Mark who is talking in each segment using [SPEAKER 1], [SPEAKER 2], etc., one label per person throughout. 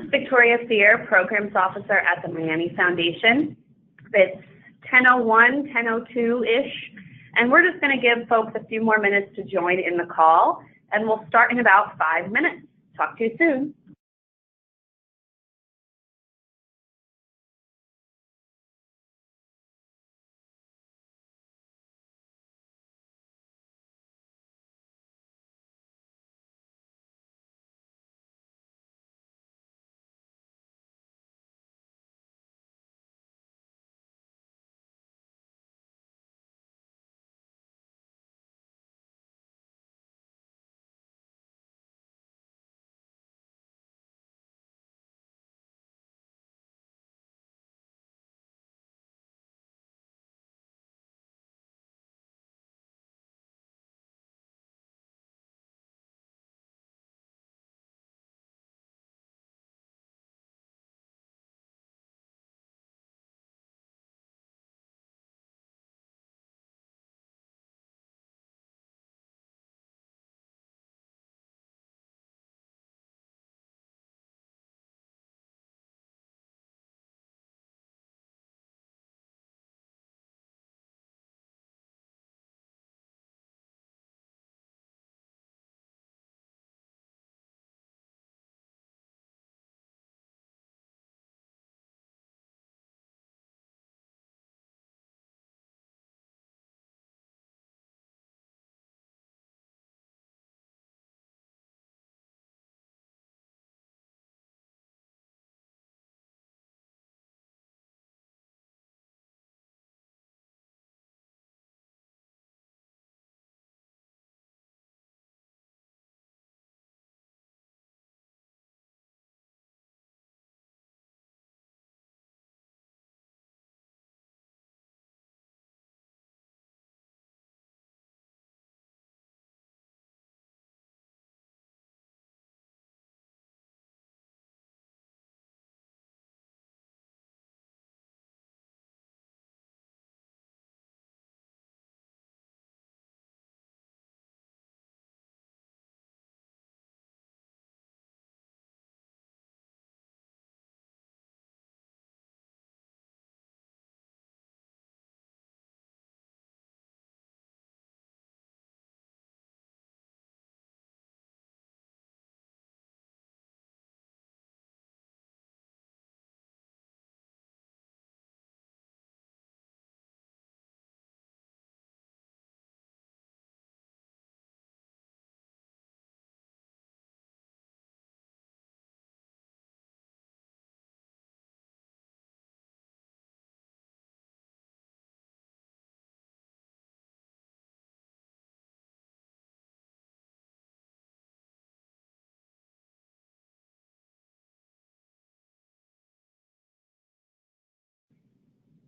[SPEAKER 1] Victoria Fear, Programs Officer at the Miami Foundation. It's 10:01, 10:02-ish, and we're just going to give folks a few more minutes to join in the call, and we'll start in about 5 minutes. Talk to you soon.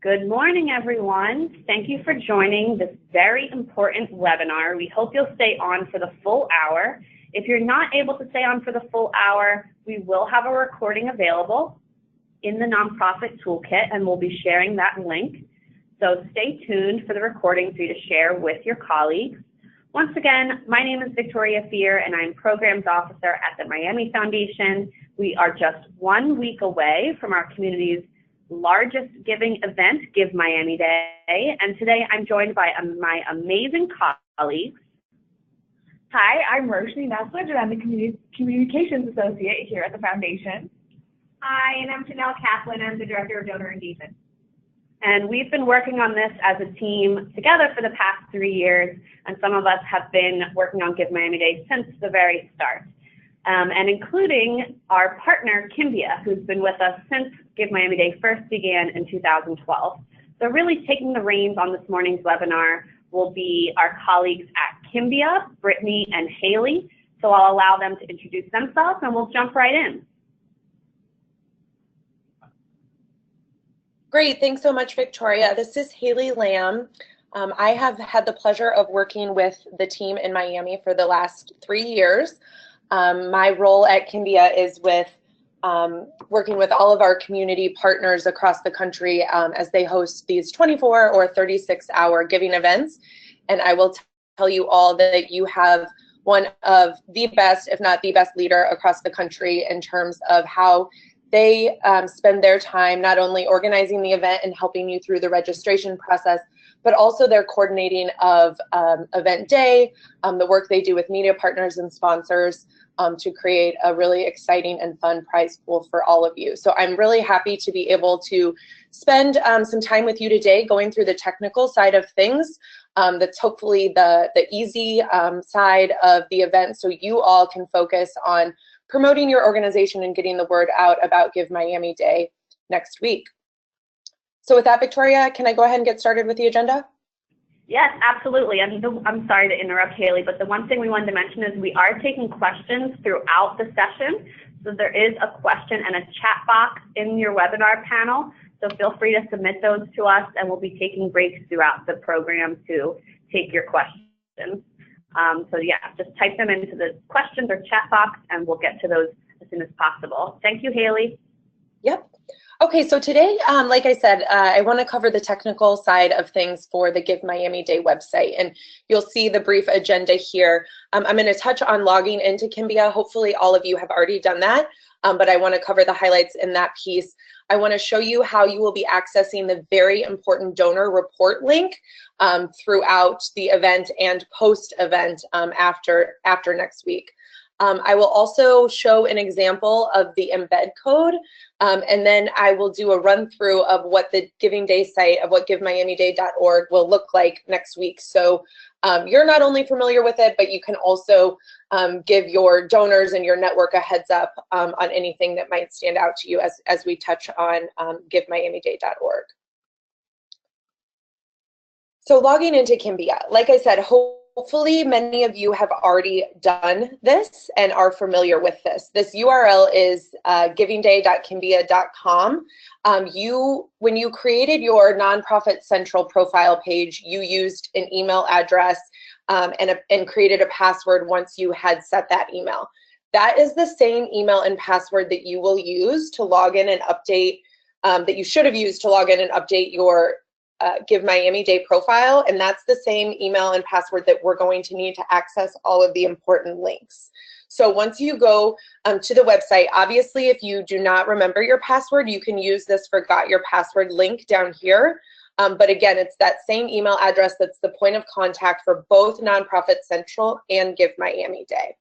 [SPEAKER 1] Good morning, everyone. Thank you for joining this very important webinar. We hope you'll stay on for the full hour. If you're not able to stay on for the full hour, we will have a recording available in the nonprofit toolkit, and we'll be sharing that link. So stay tuned for the recording for you to share with your colleagues. Once again, my name is Victoria Fear, and I'm Programs Officer at the Miami Foundation. We are just 1 week away from our community's largest giving event, Give Miami Day, and today I'm joined by my amazing colleagues.
[SPEAKER 2] Hi, I'm Roshni Nesledge, and I'm the Communications Associate here at the Foundation.
[SPEAKER 3] Hi, and I'm Janelle Kaplan. I'm the Director of Donor Engagement.
[SPEAKER 1] And we've been working on this as a team together for the past 3 years, and some of us have been working on Give Miami Day since the very start. And including our partner, Kimbia, who's been with us since Give Miami Day first began in 2012. So really taking the reins on this morning's webinar will be our colleagues at Kimbia, Brittany and Haley. So I'll allow them to introduce themselves and we'll jump right in.
[SPEAKER 4] Great, thanks so much, Victoria. This is Haley Lamb. I have had the pleasure of working with the team in Miami for the last 3 years. My role at Kimbia is with working with all of our community partners across the country as they host these 24 or 36-hour giving events. And I will tell you all that you have one of the best, if not the best leader across the country in terms of how they spend their time not only organizing the event and helping you through the registration process, but also their coordinating of event day, the work they do with media partners and sponsors to create a really exciting and fun prize pool for all of you. So I'm really happy to be able to spend some time with you today going through the technical side of things. That's hopefully the easy side of the event, so you all can focus on promoting your organization and getting the word out about Give Miami Day next week. So with that, Victoria, can I go ahead and get started with the agenda?
[SPEAKER 1] Yes, absolutely. I'm sorry to interrupt, Haley, but the one thing we wanted to mention is we are taking questions throughout the session. So there is a question and a chat box in your webinar panel. So feel free to submit those to us, and we'll be taking breaks throughout the program to take your questions. So yeah, just type them into the questions or chat box, and we'll get to those as soon as possible. Thank you, Haley.
[SPEAKER 4] Yep. Okay, so today, like I said, I want to cover the technical side of things for the Give Miami Day website, and you'll see the brief agenda here. I'm going to touch on logging into Kimbia. Hopefully all of you have already done that, but I want to cover the highlights in that piece. I want to show you how you will be accessing the very important donor report link throughout the event and post-event after next week. I will also show an example of the embed code, and then I will do a run through of what the Giving Day site of what givemiamiday.org will look like next week. So you're not only familiar with it, but you can also give your donors and your network a heads up on anything that might stand out to you as we touch on givemiamiday.org. So logging into Kimbia, like I said, hopefully many of you have already done this and are familiar with this. This URL is givingday.kimbia.com. When you created your Nonprofit Central profile page, you used an email address and created a password once you had set that email. That is the same email and password that you will use to log in and update, that you should have used to log in and update your Give Miami Day profile, and that's the same email and password that we're going to need to access all of the important links. So once you go to the website, obviously if you do not remember your password, you can use this forgot your password link down here. But again, it's that same email address that's the point of contact for both Nonprofit Central and Give Miami Day.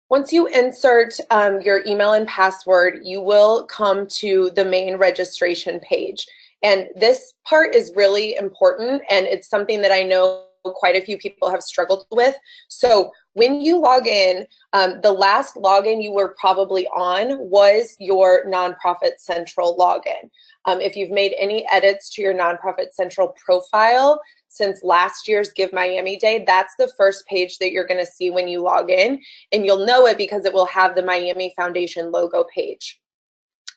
[SPEAKER 4] Once you insert your email and password, you will come to the main registration page. And this part is really important, and it's something that I know quite a few people have struggled with. So when you log in, the last login you were probably on was your Nonprofit Central login. If you've made any edits to your Nonprofit Central profile since last year's Give Miami Day, that's the first page that you're going to see when you log in, and you'll know it because it will have the Miami Foundation logo page.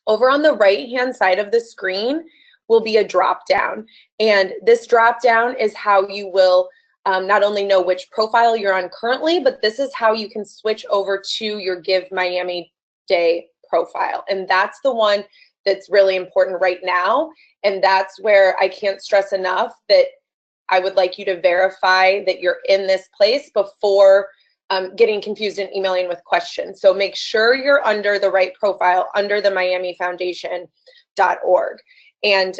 [SPEAKER 4] Over on the right-hand side of the screen will be a drop down, and this drop down is how you will not only know which profile you're on currently, but this is how you can switch over to your Give Miami Day profile, and that's the one that's really important right now. And that's where I can't stress enough that I would like you to verify that you're in this place before getting confused and emailing with questions. So make sure you're under the right profile, under the miamifoundation.org. And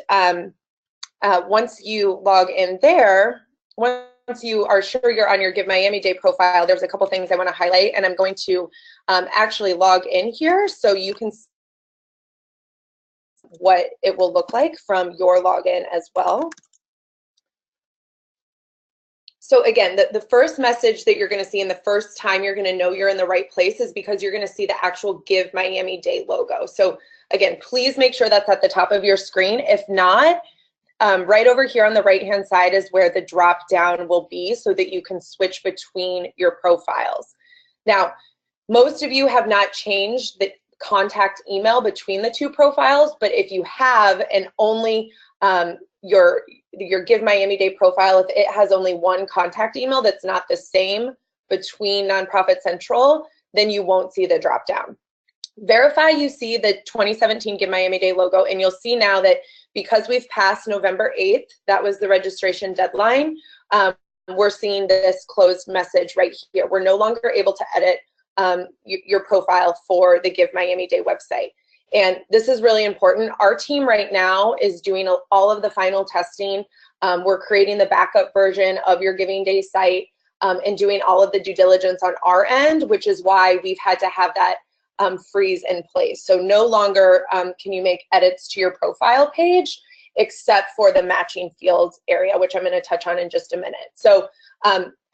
[SPEAKER 4] once you log in there, once you are sure you're on your Give Miami Day profile, there's a couple things I want to highlight, and I'm going to actually log in here so you can see what it will look like from your login as well. So again, the first message that you're going to see, and the first time you're going to know you're in the right place, is because you're going to see the actual Give Miami Day logo. So again, please make sure that's at the top of your screen. If not, right over here on the right-hand side is where the drop down will be so that you can switch between your profiles. Now, most of you have not changed the contact email between the two profiles, but if you have, and only your Give Miami Day profile, if it has only one contact email that's not the same between Nonprofit Central, then you won't see the drop down. Verify you see the 2017 Give Miami Day logo, and you'll see now that because we've passed November 8th, that was the registration deadline, we're seeing this closed message right here. We're no longer able to edit your profile for the Give Miami Day website. And this is really important. Our team right now is doing all of the final testing. We're creating the backup version of your Giving Day site and doing all of the due diligence on our end, which is why we've had to have that freeze in place. So no longer can you make edits to your profile page except for the matching fields area, which I'm going to touch on in just a minute. So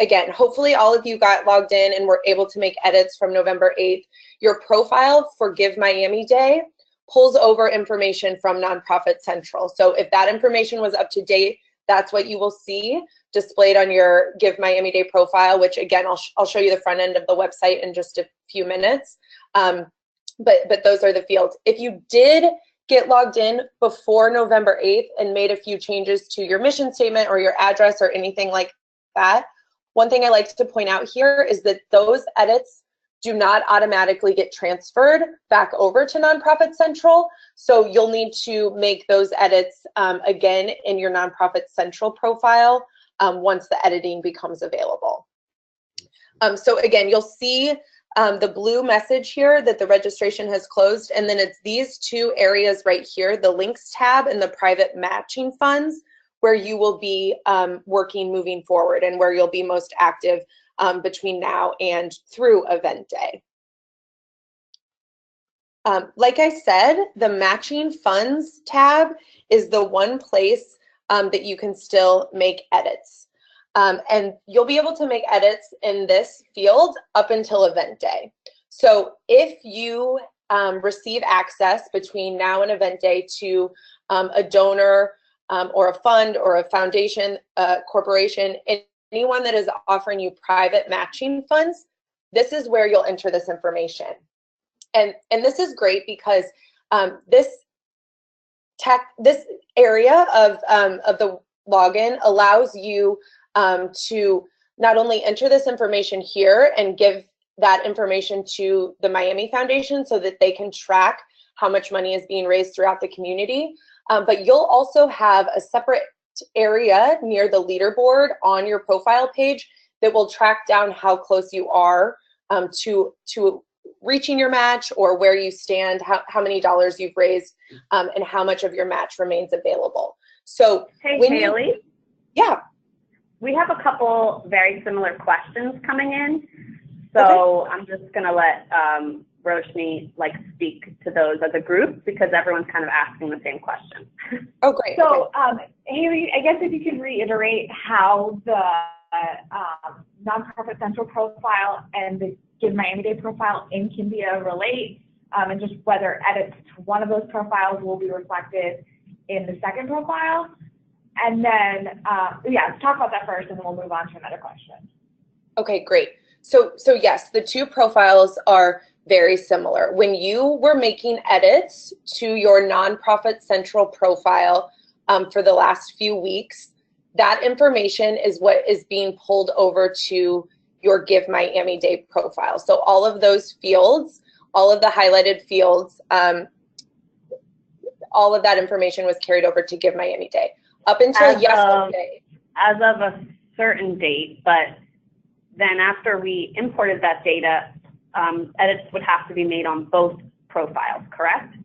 [SPEAKER 4] again, hopefully all of you got logged in and were able to make edits from November 8th. Your profile for Give Miami Day pulls over information from Nonprofit Central. So if that information was up to date, that's what you will see displayed on your Give Miami Day profile, which again, I'll show you the front end of the website in just a few minutes. But those are the fields. If you did get logged in before November 8th and made a few changes to your mission statement or your address or anything like that, one thing I like to point out here is that those edits do not automatically get transferred back over to Nonprofit Central. So you'll need to make those edits again in your Nonprofit Central profile once the editing becomes available. So again, you'll see the blue message here that the registration has closed, and then it's these two areas right here, the links tab and the private matching funds, where you will be working moving forward and where you'll be most active between now and through event day. Like I said, the matching funds tab is the one place that you can still make edits. And you'll be able to make edits in this field up until event day. So if you receive access between now and event day to a donor or a fund or a foundation, corporation, anyone that is offering you private matching funds, this is where you'll enter this information. And this is great because this area of the login allows you to not only enter this information here and give that information to the Miami Foundation so that they can track how much money is being raised throughout the community, but you'll also have a separate area near the leaderboard on your profile page that will track down how close you are to reaching your match, or where you stand, how many dollars you've raised, and how much of your match remains available. So
[SPEAKER 1] hey, Haley.
[SPEAKER 4] Yeah.
[SPEAKER 1] We have a couple very similar questions coming in, so okay. I'm just going to let Roshni speak to those as a group because everyone's kind of asking the same question.
[SPEAKER 4] Oh, great.
[SPEAKER 2] So, Haley, I guess if you could reiterate how the Nonprofit Central profile and the Give Miami Day profile in Kimbia relate, and just whether edits to one of those profiles will be reflected in the second profile. And then, yeah, let's talk about that first, and then we'll move on to another question. Okay, great.
[SPEAKER 4] So yes, the two profiles are very similar. When you were making edits to your Nonprofit Central profile for the last few weeks, that information is what is being pulled over to your Give Miami Day profile. So all of those fields, all of the highlighted fields, all of that information was carried over to Give Miami Day. Up until yesterday.
[SPEAKER 1] As of a certain date, but then after we imported that data, edits would have to be made on both profiles, correct?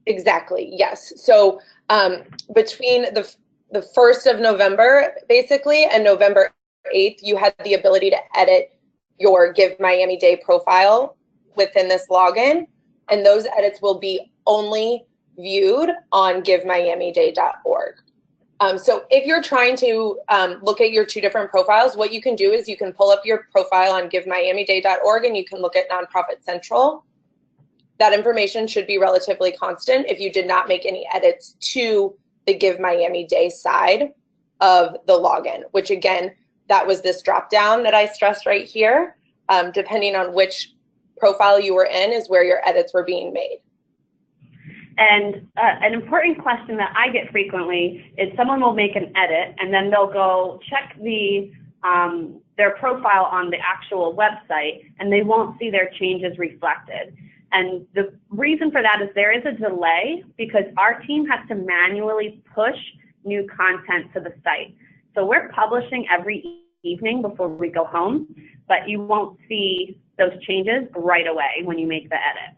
[SPEAKER 4] Exactly, yes. So between the 1st of November, basically, and November 8th, you had the ability to edit your Give Miami Day profile within this login, and those edits will be only viewed on givemiamiday.org. So if you're trying to look at your two different profiles, what you can do is you can pull up your profile on givemiamiday.org and you can look at Nonprofit Central. That information should be relatively constant if you did not make any edits to the Give Miami Day side of the login, which again, that was this drop down that I stressed right here. Depending on which profile you were in is where your edits were being made.
[SPEAKER 1] And an important question that I get frequently is someone will make an edit and then they'll go check their profile on the actual website and they won't see their changes reflected. And the reason for that is there is a delay because our team has to manually push new content to the site. So we're publishing every evening before we go home, but you won't see those changes right away when you make the edit.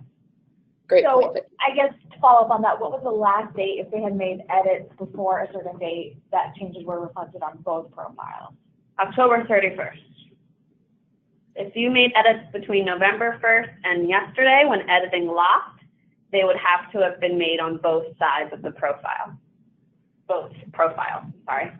[SPEAKER 4] Great
[SPEAKER 2] So
[SPEAKER 4] point.
[SPEAKER 2] I guess to follow up on that, what was the last date, if they had made edits before a certain date, that changes were reflected on both profiles?
[SPEAKER 1] October 31st. If you made edits between November 1st and yesterday when editing locked, they would have to have been made on both sides of the profile. Both profiles, sorry.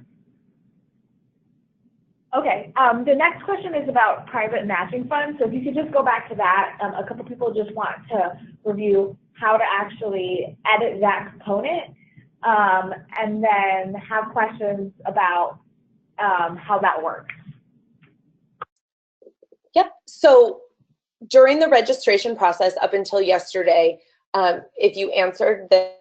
[SPEAKER 2] Okay, the next question is about private matching funds. So if you could just go back to that, a couple people just want to review how to actually edit that component, and then have questions about how that works.
[SPEAKER 4] Yep. So during the registration process up until yesterday, if you answered, the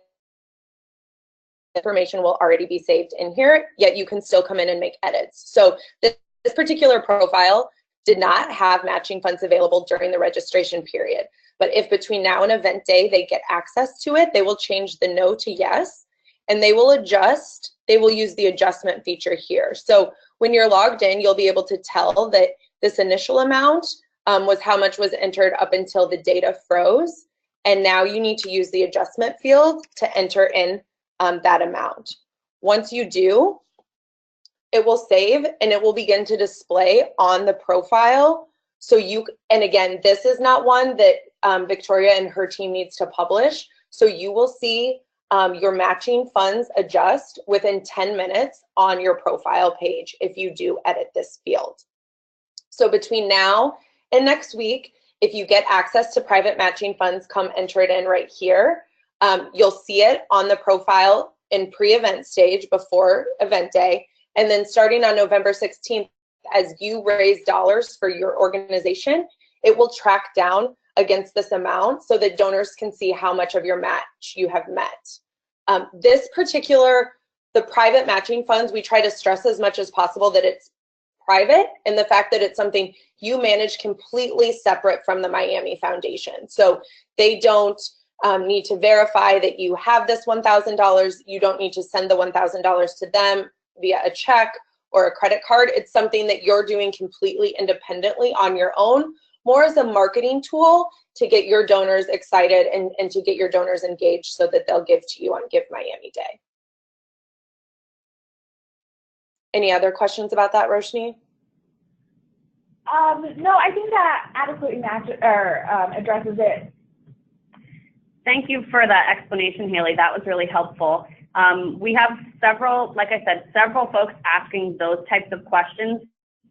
[SPEAKER 4] information will already be saved in here, yet you can still come in and make edits. So this particular profile did not have matching funds available during the registration period. But if between now and event day they get access to it, they will change the no to yes, and they will adjust, they will use the adjustment feature here. So when you're logged in, you'll be able to tell that this initial amount was how much was entered up until the data froze. And now you need to use the adjustment field to enter in that amount. Once you do, it will save and it will begin to display on the profile. So you, and again, this is not one that Victoria and her team needs to publish. So you will see your matching funds adjust within 10 minutes on your profile page if you do edit this field. So between now and next week, if you get access to private matching funds, come enter it in right here. You'll see it on the profile in pre-event stage before event day. And then starting on November 16th, as you raise dollars for your organization, it will track down against this amount so that donors can see how much of your match you have met. This particular, the private matching funds, we try to stress as much as possible that it's private, and the fact that it's something you manage completely separate from the Miami Foundation. So they don't need to verify that you have this $1,000. You don't need to send the $1,000 to them via a check or a credit card. It's something that you're doing completely independently on your own, more as a marketing tool to get your donors excited and to get your donors engaged so that they'll give to you on Give Miami Day. Any other questions about that, Roshni?
[SPEAKER 2] No, I think that adequately addresses it.
[SPEAKER 1] Thank you for that explanation, Haley. That was really helpful. We have several, like I said, several folks asking those types of questions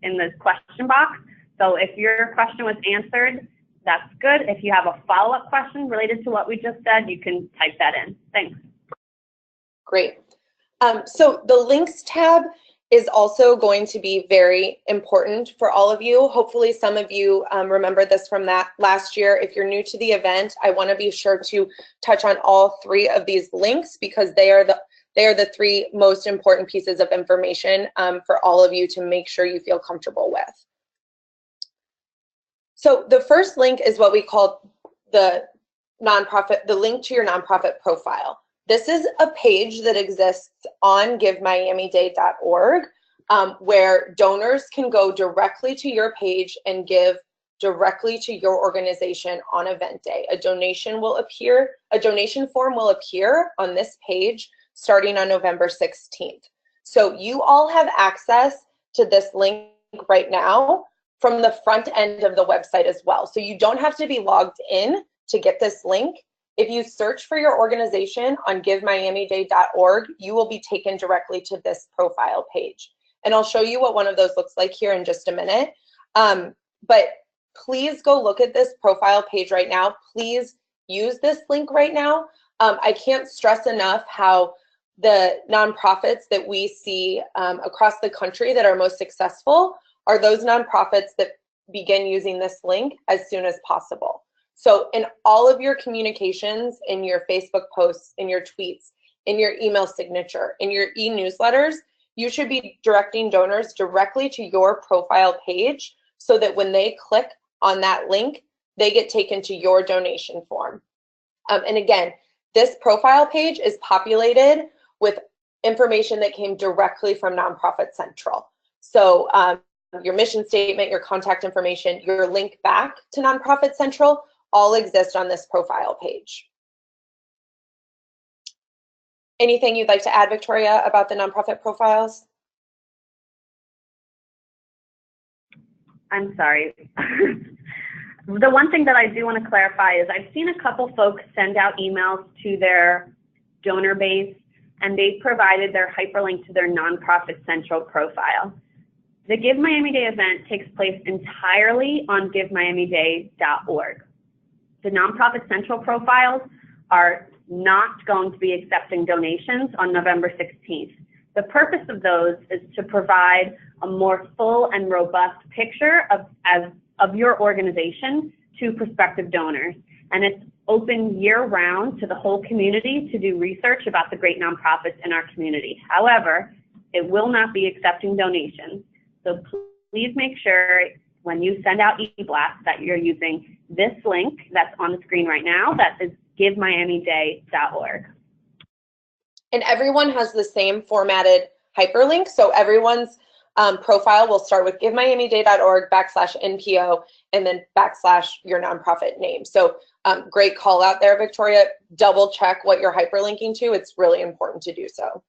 [SPEAKER 1] in this question box. So if your question was answered, that's good. If you have a follow-up question related to what we just said, you can type that in. Thanks.
[SPEAKER 4] Great. So the links tab is also going to be very important for all of you. Hopefully some of you remember this from that last year. If you're new to the event, I want to be sure to touch on all three of these links because they are the three most important pieces of information for all of you to make sure you feel comfortable with. So the first link is what we call the link to your nonprofit profile. This is a page that exists on givemiamiday.org where donors can go directly to your page and give directly to your organization on event day. A donation form will appear on this page starting on November 16th. So you all have access to this link right now from the front end of the website as well. So you don't have to be logged in to get this link. If you search for your organization on givemiamiday.org, you will be taken directly to this profile page. And I'll show you what one of those looks like here in just a minute. But please go look at this profile page right now. Please use this link right now. I can't stress enough how the nonprofits that we see across the country that are most successful are those nonprofits that begin using this link as soon as possible. So in all of your communications, in your Facebook posts, in your tweets, in your email signature, in your e-newsletters, you should be directing donors directly to your profile page so that when they click on that link, they get taken to your donation form. And again, this profile page is populated with information that came directly from Nonprofit Central. So your mission statement, your contact information, your link back to Nonprofit Central all exist on this profile page. Anything you'd like to add, Victoria, about the nonprofit profiles?
[SPEAKER 1] I'm sorry. The one thing that I do want to clarify is I've seen a couple folks send out emails to their donor base, and they've provided their hyperlink to their Nonprofit Central profile. The Give Miami Day event takes place entirely on givemiamiday.org. The Nonprofit Central profiles are not going to be accepting donations on November 16th. The purpose of those is to provide a more full and robust picture of your organization to prospective donors. And it's open year-round to the whole community to do research about the great nonprofits in our community. However, it will not be accepting donations. So please make sure when you send out e-blasts that you're using this link that's on the screen right now, that is givemiamiday.org.
[SPEAKER 4] And everyone has the same formatted hyperlink, so everyone's profile will start with givemiamiday.org/NPO and then / your nonprofit name. So great call out there, Victoria. Double check what you're hyperlinking to. It's really important to do so.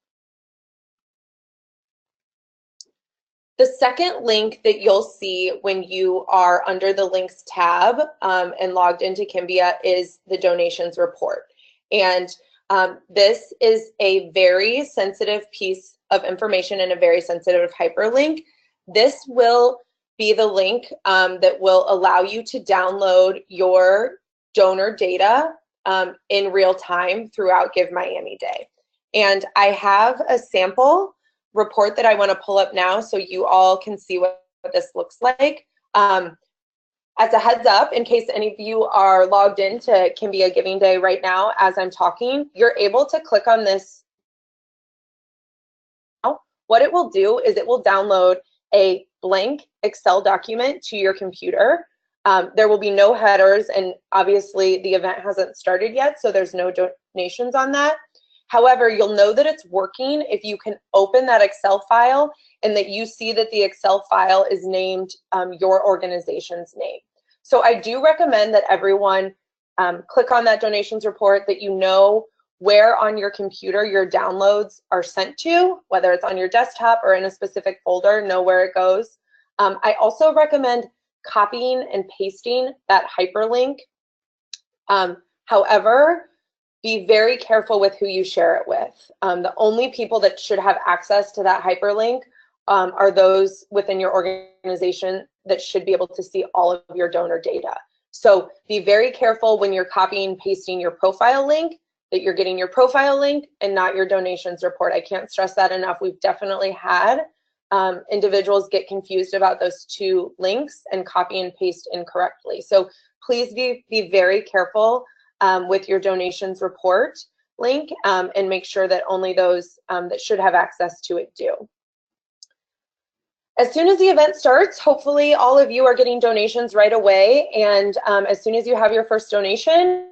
[SPEAKER 4] The second link that you'll see when you are under the links tab and logged into Kimbia is the donations report. And this is a very sensitive piece of information and a very sensitive hyperlink. This will be the link that will allow you to download your donor data in real time throughout Give Miami Day. And I have a sample report that I want to pull up now so you all can see what this looks like. As a heads up, in case any of you are logged into Kimbia Giving Day right now as I'm talking, you're able to click on this. What it will do is it will download a blank Excel document to your computer. There will be no headers, and obviously the event hasn't started yet, so there's no donations on that. However, you'll know that it's working if you can open that Excel file and that you see that the Excel file is named your organization's name. So I do recommend that everyone click on that donations report, that you know where on your computer your downloads are sent to, whether it's on your desktop or in a specific folder, know where it goes. I also recommend copying and pasting that hyperlink. However, be very careful with who you share it with. The only people that should have access to that hyperlink are those within your organization that should be able to see all of your donor data. So be very careful when you're copying and pasting your profile link, that you're getting your profile link and not your donations report. I can't stress that enough. We've definitely had individuals get confused about those two links and copy and paste incorrectly. So please be very careful with your donations report link and make sure that only those that should have access to it do. As soon as the event starts, hopefully all of you are getting donations right away, and as soon as you have your first donation,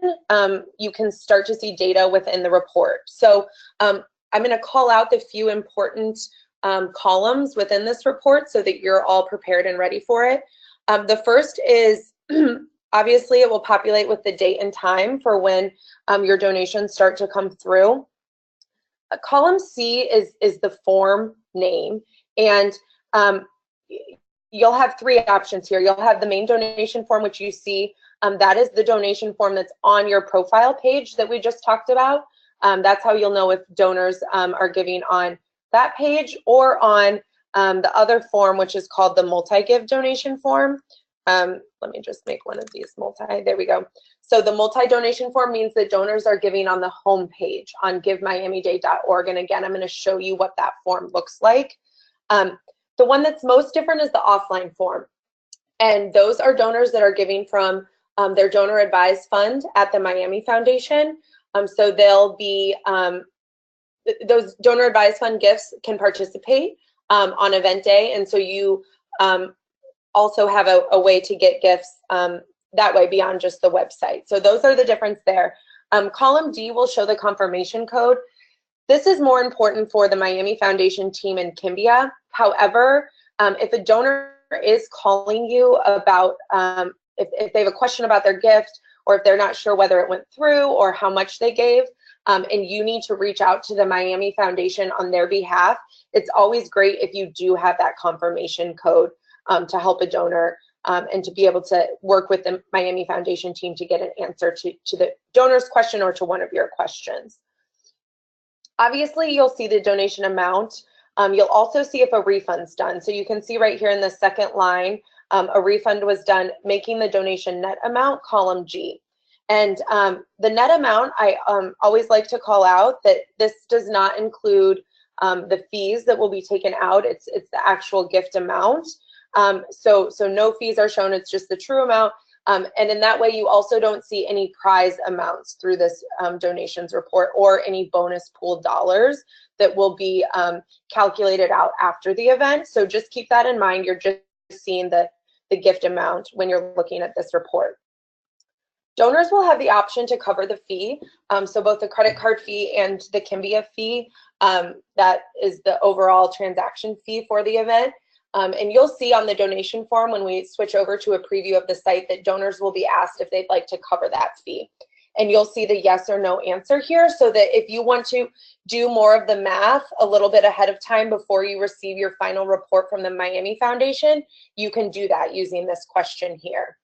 [SPEAKER 4] you can start to see data within the report. So I'm going to call out the few important columns within this report so that you're all prepared and ready for it. The first is obviously it will populate with the date and time for when your donations start to come through. Column C is the form name, and you'll have three options here. You'll have the main donation form, which you see. That is the donation form that's on your profile page that we just talked about. That's how you'll know if donors are giving on that page or on the other form, which is called the multi-give donation form. Let me just make one of these multi. There we go. So the multi-donation form means that donors are giving on the home page on givemiamiday.org. And again, I'm going to show you what that form looks like. The one that's most different is the offline form. And those are donors that are giving from their donor advised fund at the Miami Foundation. So they'll be, those donor advised fund gifts can participate on event day. And so you also have a way to get gifts that way beyond just the website. So those are the difference there. Column D will show the confirmation code. This is more important for the Miami Foundation team in Kimbia. However, if a donor is calling you about if they have a question about their gift, or if they're not sure whether it went through or how much they gave, and you need to reach out to the Miami Foundation on their behalf, it's always great if you do have that confirmation code to help a donor and to be able to work with the Miami Foundation team to get an answer to the donor's question or to one of your questions. Obviously, you'll see the donation amount. You'll also see if a refund's done. So you can see right here in the second line, a refund was done, making the donation net amount, column G. And the net amount, I always like to call out that this does not include the fees that will be taken out. It's the actual gift amount. So no fees are shown, it's just the true amount. And in that way, you also don't see any prize amounts through this donations report or any bonus pool dollars that will be calculated out after the event. So just keep that in mind. You're just seeing the gift amount when you're looking at this report. Donors will have the option to cover the fee, so both the credit card fee and the Kimbia fee, that is the overall transaction fee for the event. And you'll see on the donation form when we switch over to a preview of the site that donors will be asked if they'd like to cover that fee. And you'll see the yes or no answer here, so that if you want to do more of the math a little bit ahead of time before you receive your final report from the Miami Foundation, you can do that using this question here.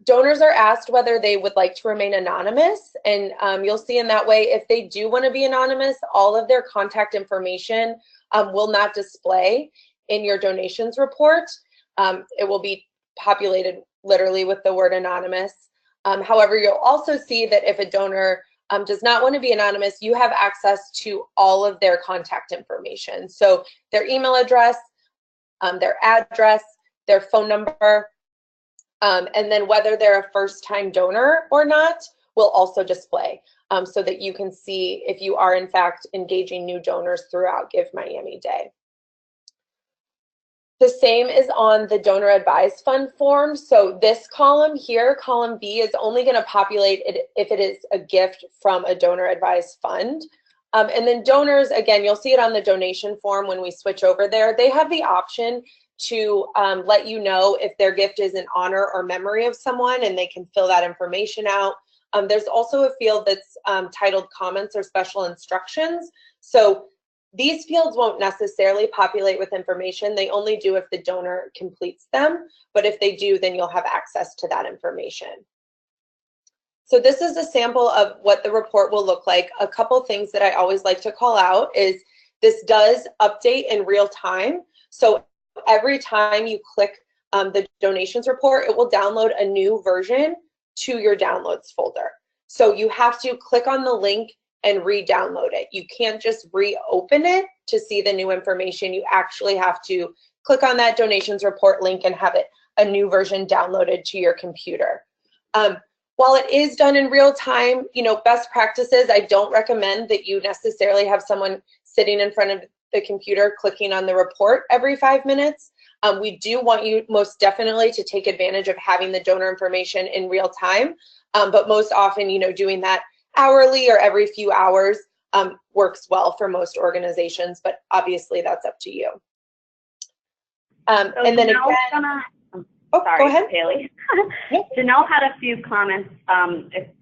[SPEAKER 4] Donors are asked whether they would like to remain anonymous, and you'll see in that way if they do want to be anonymous, all of their contact information will not display in your donations report. It will be populated literally with the word anonymous. However, you'll also see that if a donor does not want to be anonymous, you have access to all of their contact information. So their email address, their address, their phone number, and then whether they're a first-time donor or not will also display, so that you can see if you are in fact engaging new donors throughout Give Miami Day. The same is on the donor advised fund form. So this column here, column B, is only going to populate it if it is a gift from a donor advised fund. And then donors, again, you'll see it on the donation form when we switch over there. They have the option to let you know if their gift is in honor or memory of someone, and they can fill that information out. There's also a field that's titled comments or special instructions. So these fields won't necessarily populate with information. They only do if the donor completes them, but if they do, then you'll have access to that information. So this is a sample of what the report will look like. A couple things that I always like to call out is this does update in real time. So every time you click the donations report, it will download a new version to your downloads folder. So you have to click on the link and re-download it. You can't just reopen it to see the new information. You actually have to click on that donations report link and have it a new version downloaded to your computer. While it is done in real time, you know, best practices, I don't recommend that you necessarily have someone sitting in front of the computer clicking on the report every 5 minutes. We do want you most definitely to take advantage of having the donor information in real time, but most often, you know, doing that hourly or every few hours works well for most organizations, but obviously that's up to you. And then again,
[SPEAKER 1] sorry,
[SPEAKER 4] go ahead,
[SPEAKER 1] Haley. Janelle had a few comments.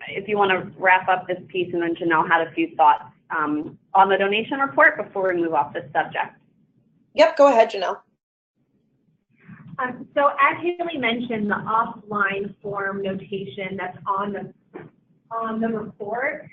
[SPEAKER 1] If you want to wrap up this piece, and then Janelle had a few thoughts on the donation report before we move off this subject.
[SPEAKER 4] Yep, go ahead, Janelle.
[SPEAKER 3] So as Haley mentioned, the offline form notation that's on the report,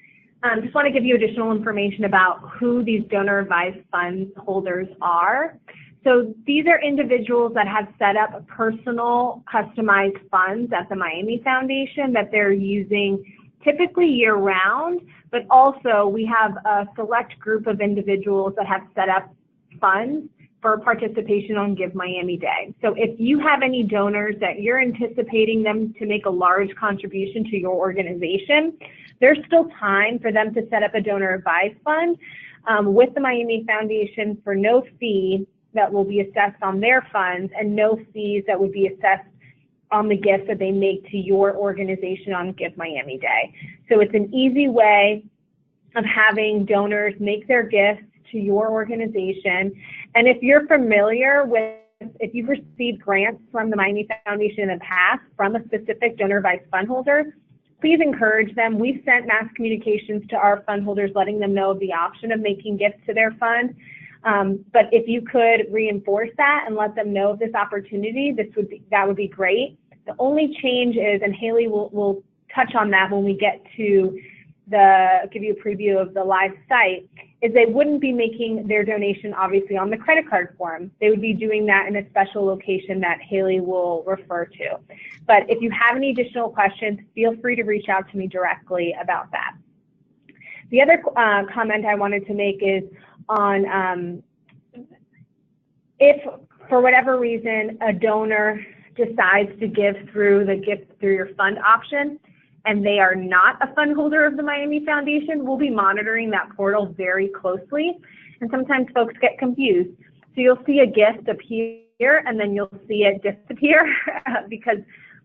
[SPEAKER 3] just want to give you additional information about who these donor advised funds holders are. So these are individuals that have set up personal customized funds at the Miami Foundation that they're using typically year round, but also we have a select group of individuals that have set up funds for participation on Give Miami Day. So if you have any donors that you're anticipating them to make a large contribution to your organization, there's still time for them to set up a donor advised fund with the Miami Foundation for no fee that will be assessed on their funds and no fees that would be assessed on the gifts that they make to your organization on Give Miami Day. So it's an easy way of having donors make their gifts to your organization. And if you're familiar with if you've received grants from the Miami Foundation in the past from a specific donor advised fund holder, please encourage them. We've sent mass communications to our fund holders letting them know of the option of making gifts to their fund. But if you could reinforce that and let them know of this opportunity, that would be great. The only change is, and Haley will touch on that when we get to give you a preview of the live site, is they wouldn't be making their donation obviously on the credit card form. They would be doing that in a special location that Haley will refer to. But if you have any additional questions, feel free to reach out to me directly about that. The other comment I wanted to make is on if for whatever reason a donor decides to give through the gift through your fund option and they are not a fund holder of the Miami Foundation, we'll be monitoring that portal very closely. And sometimes folks get confused. So you'll see a gift appear and then you'll see it disappear because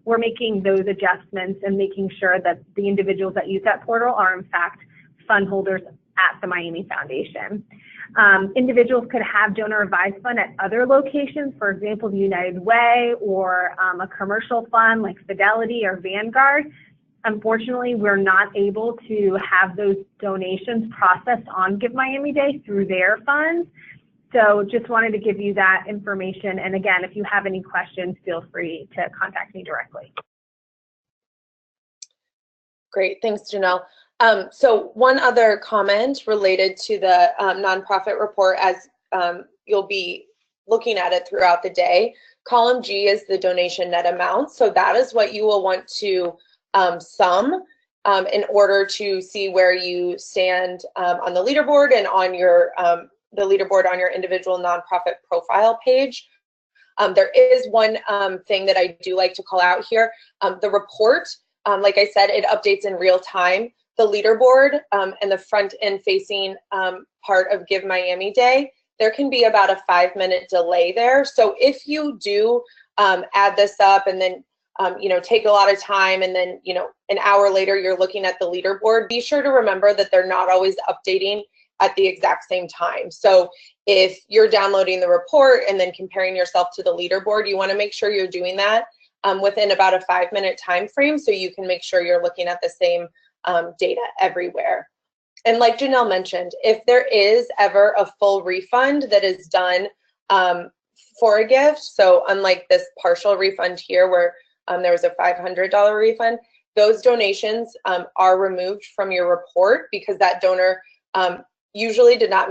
[SPEAKER 3] we're making those adjustments and making sure that the individuals that use that portal are in fact fund holders at the Miami Foundation. Individuals could have donor advised fund at other locations, for example, the United Way or a commercial fund like Fidelity or Vanguard. Unfortunately, we're not able to have those donations processed on Give Miami Day through their funds. So just wanted to give you that information. And again, if you have any questions, feel free to contact me directly.
[SPEAKER 4] Great, thanks, Janelle. So one other comment related to the nonprofit report, as you'll be looking at it throughout the day. Column G is the donation net amount. So that is what you will want to sum in order to see where you stand on the leaderboard and on your the leaderboard on your individual nonprofit profile page. There is one thing that I do like to call out here. The report, like I said, it updates in real time. The leaderboard and the front end facing part of Give Miami Day, there can be about a 5-minute delay there. So if you do add this up and then take a lot of time and then an hour later you're looking at the leaderboard, be sure to remember that they're not always updating at the exact same time. So if you're downloading the report and then comparing yourself to the leaderboard, you want to make sure you're doing that within about a 5-minute time frame so you can make sure you're looking at the same data everywhere. And like Janelle mentioned, if there is ever a full refund that is done for a gift, so unlike this partial refund here where there was a $500 refund, those donations are removed from your report because that donor usually did not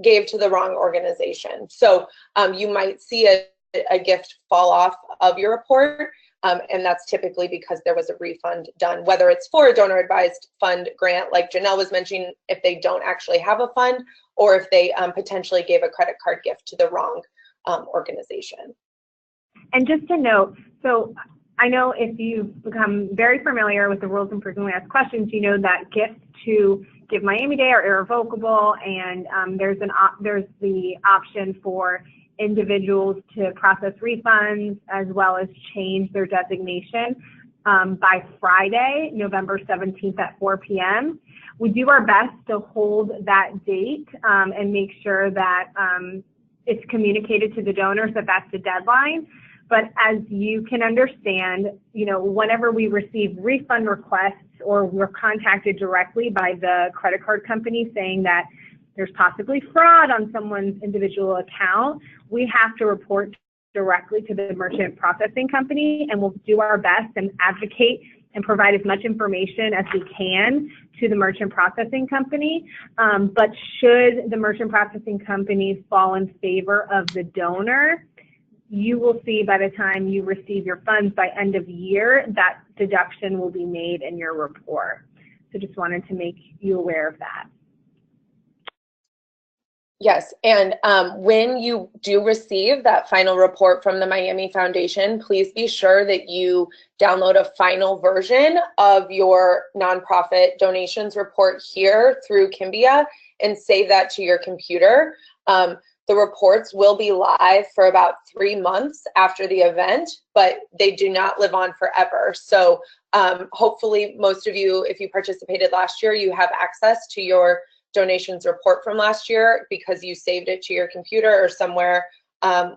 [SPEAKER 4] gave to the wrong organization. So you might see a gift fall off of your report, and that's typically because there was a refund done, whether it's for a donor advised fund grant, like Janelle was mentioning, if they don't actually have a fund, or if they potentially gave a credit card gift to the wrong organization.
[SPEAKER 3] And just to note, so I know if you've become very familiar with the rules and frequently asked questions, you know that gifts to Give Miami Day are irrevocable, and there's the option for individuals to process refunds as well as change their designation by Friday, November 17th at 4 p.m. We do our best to hold that date and make sure that it's communicated to the donors that that's the deadline. But as you can understand, whenever we receive refund requests or we're contacted directly by the credit card company saying that there's possibly fraud on someone's individual account, we have to report directly to the merchant processing company, and we'll do our best and advocate and provide as much information as we can to the merchant processing company. But should the merchant processing companies fall in favor of the donor, you will see by the time you receive your funds by end of year, that deduction will be made in your report. So just wanted to make you aware of that.
[SPEAKER 4] Yes, and when you do receive that final report from the Miami Foundation, please be sure that you download a final version of your nonprofit donations report here through Kimbia and save that to your computer. The reports will be live for about 3 months after the event, but they do not live on forever. So hopefully most of you, if you participated last year, you have access to your donations report from last year because you saved it to your computer or somewhere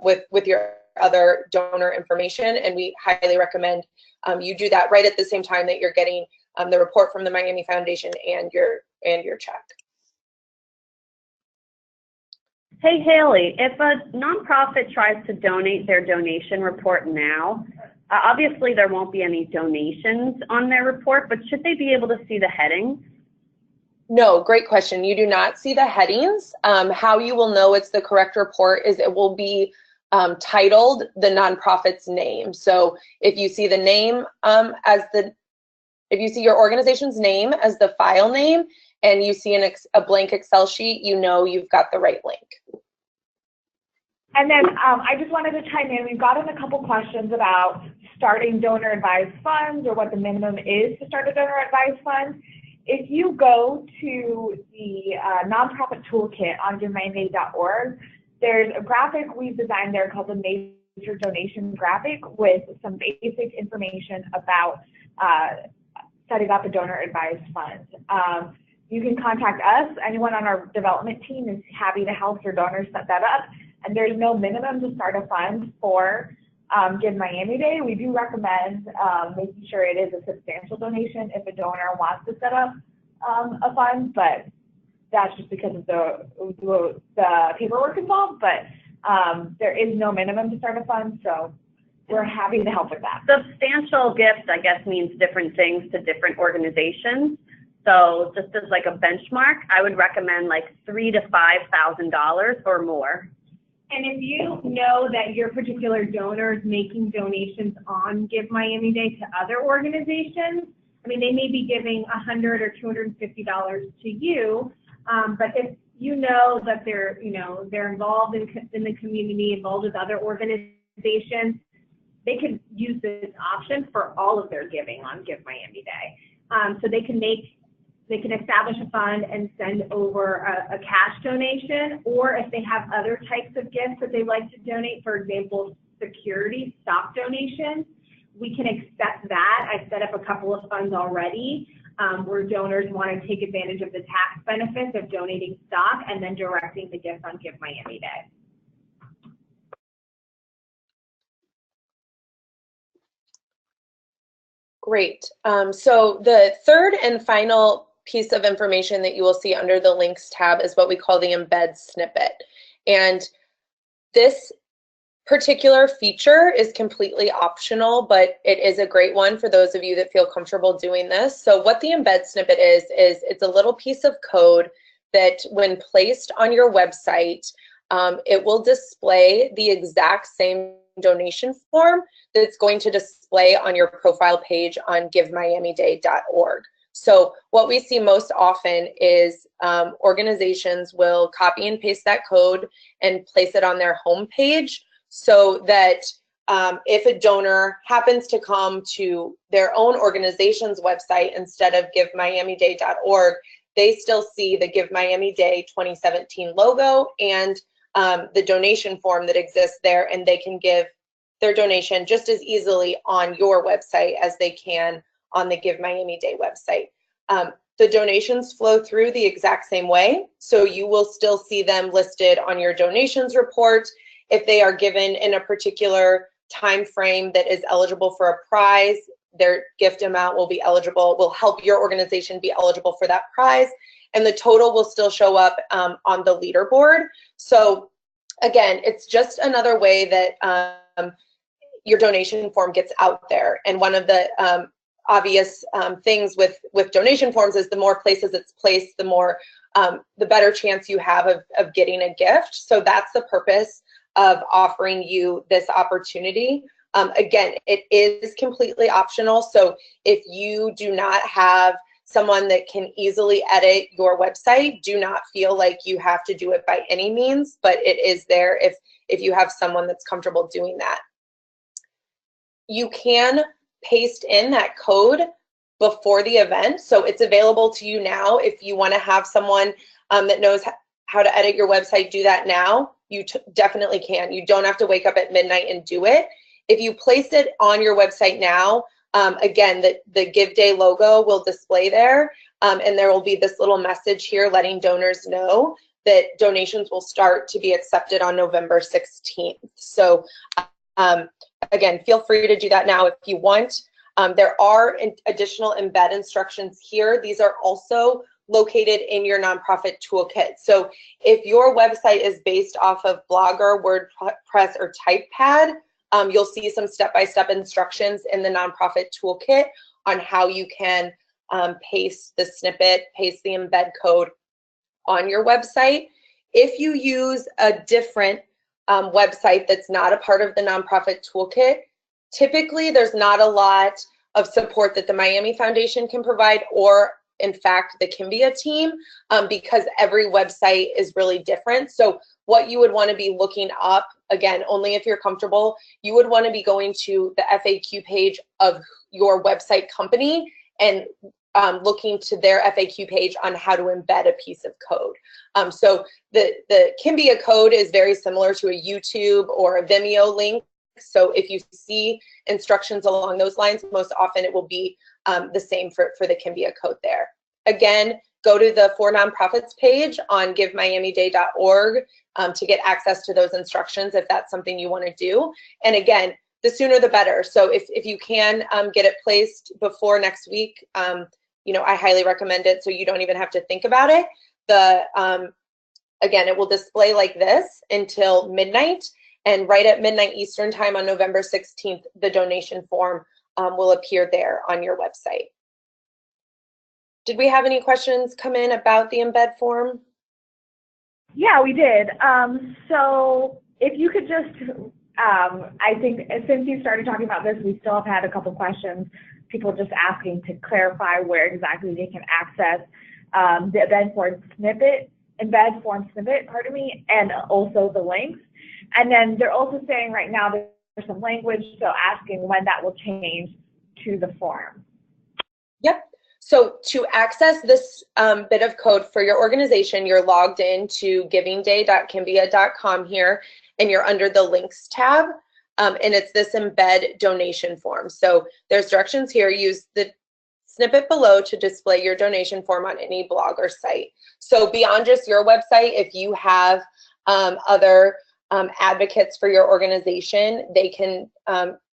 [SPEAKER 4] with your other donor information, and we highly recommend you do that right at the same time that you're getting the report from the Miami Foundation and your check.
[SPEAKER 1] Hey, Haley, if a nonprofit tries to donate their donation report now, obviously there won't be any donations on their report, but should they be able to see the headings?
[SPEAKER 4] No, great question. You do not see the headings. How you will know it's the correct report is it will be titled the nonprofit's name. So if you see the name if you see your organization's name as the file name and you see a blank Excel sheet, you know you've got the right link.
[SPEAKER 2] And then I just wanted to chime in. We've gotten a couple questions about starting donor advised funds or what the minimum is to start a donor advised fund. If you go to the nonprofit toolkit on givemyamiday.org, there's a graphic we've designed there called the Major Donation Graphic with some basic information about setting up a donor advised fund. You can contact us. Anyone on our development team is happy to help your donors set that up. And there's no minimum to start a fund for Give Miami Day. We do recommend making sure it is a substantial donation if a donor wants to set up a fund, but that's just because of the paperwork involved. But there is no minimum to start a fund, so we're happy to help with that.
[SPEAKER 1] Substantial gifts, I guess, means different things to different organizations. So just as like a benchmark, I would recommend like $3,000 to $5,000 or more.
[SPEAKER 3] And if you know that your particular donor is making donations on Give Miami Day to other organizations, I mean, they may be giving $100 or $250 to you, but if you know that they're involved in the community, involved with other organizations, they could use this option for all of their giving on Give Miami Day. So they can establish a fund and send over a cash donation, or if they have other types of gifts that they like to donate, for example, security, stock donations, we can accept that. I've set up a couple of funds already where donors want to take advantage of the tax benefits of donating stock and then directing the gift on Give Miami Day.
[SPEAKER 4] Great. So the third and final piece of information that you will see under the links tab is what we call the embed snippet. And this particular feature is completely optional, but it is a great one for those of you that feel comfortable doing this. So what the embed snippet is it's a little piece of code that when placed on your website, it will display the exact same donation form that's going to display on your profile page on givemiamiday.org. So what we see most often is organizations will copy and paste that code and place it on their home page so that if a donor happens to come to their own organization's website instead of givemiamiday.org, they still see the Give Miami Day 2017 logo and the donation form that exists there, and they can give their donation just as easily on your website as they can on the Give Miami Day website. The donations flow through the exact same way, so you will still see them listed on your donations report. If they are given in a particular time frame that is eligible for a prize, their gift amount will help your organization be eligible for that prize, and the total will still show up on the leaderboard. So again, it's just another way that your donation form gets out there. And one of the obvious things with donation forms is the more places it's placed, the better chance you have of getting a gift. So that's the purpose of offering you this opportunity. Again, it is completely optional. So if you do not have someone that can easily edit your website, do not feel like you have to do it by any means, but it is there if you have someone that's comfortable doing that. You can paste in that code before the event, so it's available to you now. If you want to have someone that knows how to edit your website do that now, you definitely can. You don't have to wake up at midnight and do it. If you place it on your website now, again, the Give Day logo will display there, and there will be this little message here letting donors know that donations will start to be accepted on November 16th. So Again, feel free to do that now if you want. There are additional embed instructions here. These are also located in your nonprofit toolkit. So if your website is based off of Blogger, WordPress, or TypePad, you'll see some step-by-step instructions in the nonprofit toolkit on how you can paste the snippet, paste the embed code on your website. If you use a different website that's not a part of the nonprofit toolkit, typically there's not a lot of support that the Miami Foundation can provide, or in fact the Kimbia team, because every website is really different. So what you would want to be looking up, again, only if you're comfortable, you would want to be going to the FAQ page of your website company and looking to their FAQ page on how to embed a piece of code. So the Kimbia code is very similar to a YouTube or a Vimeo link. So if you see instructions along those lines, most often it will be the same for the Kimbia code there. Again, go to the For Nonprofits page on givemiamiday.org to get access to those instructions if that's something you want to do. And again, the sooner the better. So if you can get it placed before next week, you know, I highly recommend it so you don't even have to think about it. Again, it will display like this until midnight. And right at midnight Eastern time on November 16th, the donation form will appear there on your website. Did we have any questions come in about the embed form?
[SPEAKER 2] Yeah, we did. So if you could just, I think since you started talking about this, we still have had a couple questions, people just asking to clarify where exactly they can access the embed form snippet, pardon me, and also the links. And then they're also saying right now there's some language, so asking when that will change to the form.
[SPEAKER 4] Yep. So to access this bit of code for your organization, you're logged into givingday.kimbia.com here, and you're under the links tab, and it's this embed donation form. So there's directions here. Use the snippet below to display your donation form on any blog or site. So beyond just your website, if you have other advocates for your organization, they can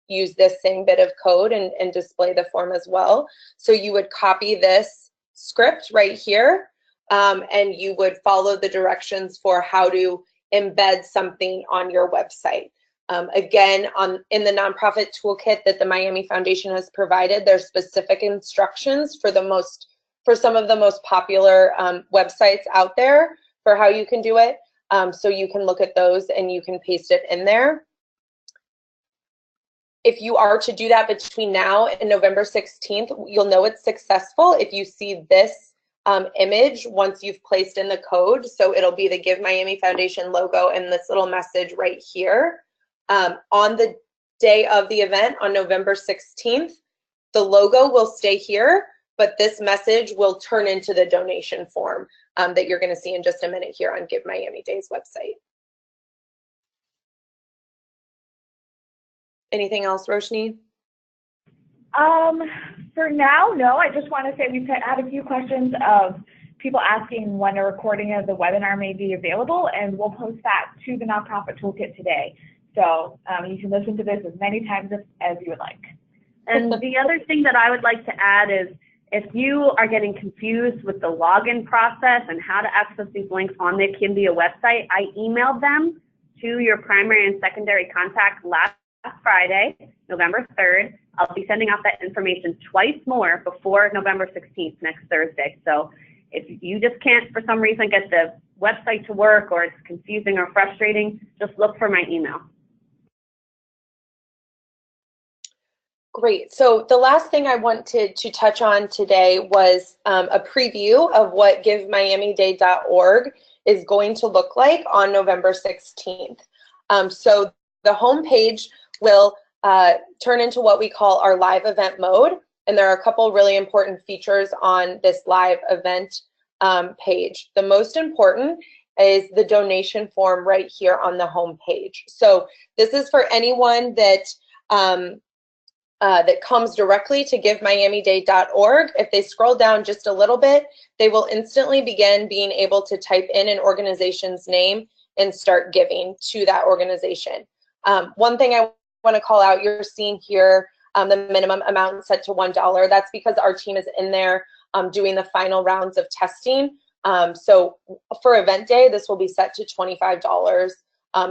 [SPEAKER 4] use this same bit of code and display the form as well. So you would copy this script right here, and you would follow the directions for how to embed something on your website. Again, in the nonprofit toolkit that the Miami Foundation has provided, there's specific instructions for some of the most popular websites out there for how you can do it. So you can look at those and you can paste it in there. If you are to do that between now and November 16th, you'll know it's successful if you see this image once you've placed in the code. So it'll be the Give Miami Foundation logo and this little message right here. On the day of the event on November 16th, the logo will stay here, but this message will turn into the donation form that you're going to see in just a minute here on Give Miami Day's website. Anything else, Roshni?
[SPEAKER 2] For now, no. I just want to say we've had a few questions of people asking when a recording of the webinar may be available, and we'll post that to the nonprofit toolkit today. So you can listen to this as many times as you would like.
[SPEAKER 1] And the other thing that I would like to add is, if you are getting confused with the login process and how to access these links on the Kimbia website, I emailed them to your primary and secondary contact last Friday, November 3rd. I'll be sending out that information twice more before November 16th, next Thursday. So if you just can't, for some reason, get the website to work, or it's confusing or frustrating, just look for my email.
[SPEAKER 4] Great. So the last thing I wanted to touch on today was a preview of what GiveMiamiDay.org is going to look like on November 16th. So the home page will turn into what we call our live event mode. And there are a couple really important features on this live event page. The most important is the donation form right here on the home page. So this is for anyone that that comes directly to GiveMiamiDay.org. If they scroll down just a little bit, they will instantly begin being able to type in an organization's name and start giving to that organization. One thing I want to call out, you're seeing here the minimum amount set to $1. That's because our team is in there doing the final rounds of testing. So for event day, this will be set to $25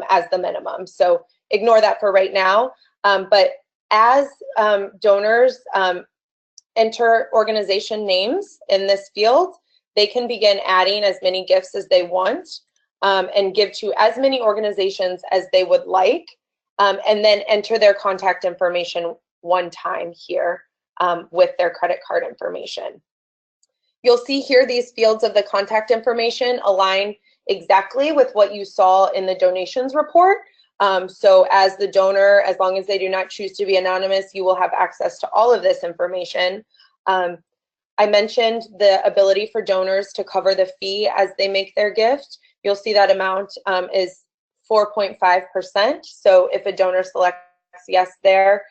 [SPEAKER 4] as the minimum. So ignore that for right now. But as donors enter organization names in this field, they can begin adding as many gifts as they want and give to as many organizations as they would like, and then enter their contact information one time here with their credit card information. You'll see here these fields of the contact information align exactly with what you saw in the donations report. So as the donor, as long as they do not choose to be anonymous, you will have access to all of this information. I mentioned the ability for donors to cover the fee as they make their gift. You'll see that amount is 4.5%. So if a donor selects yes there,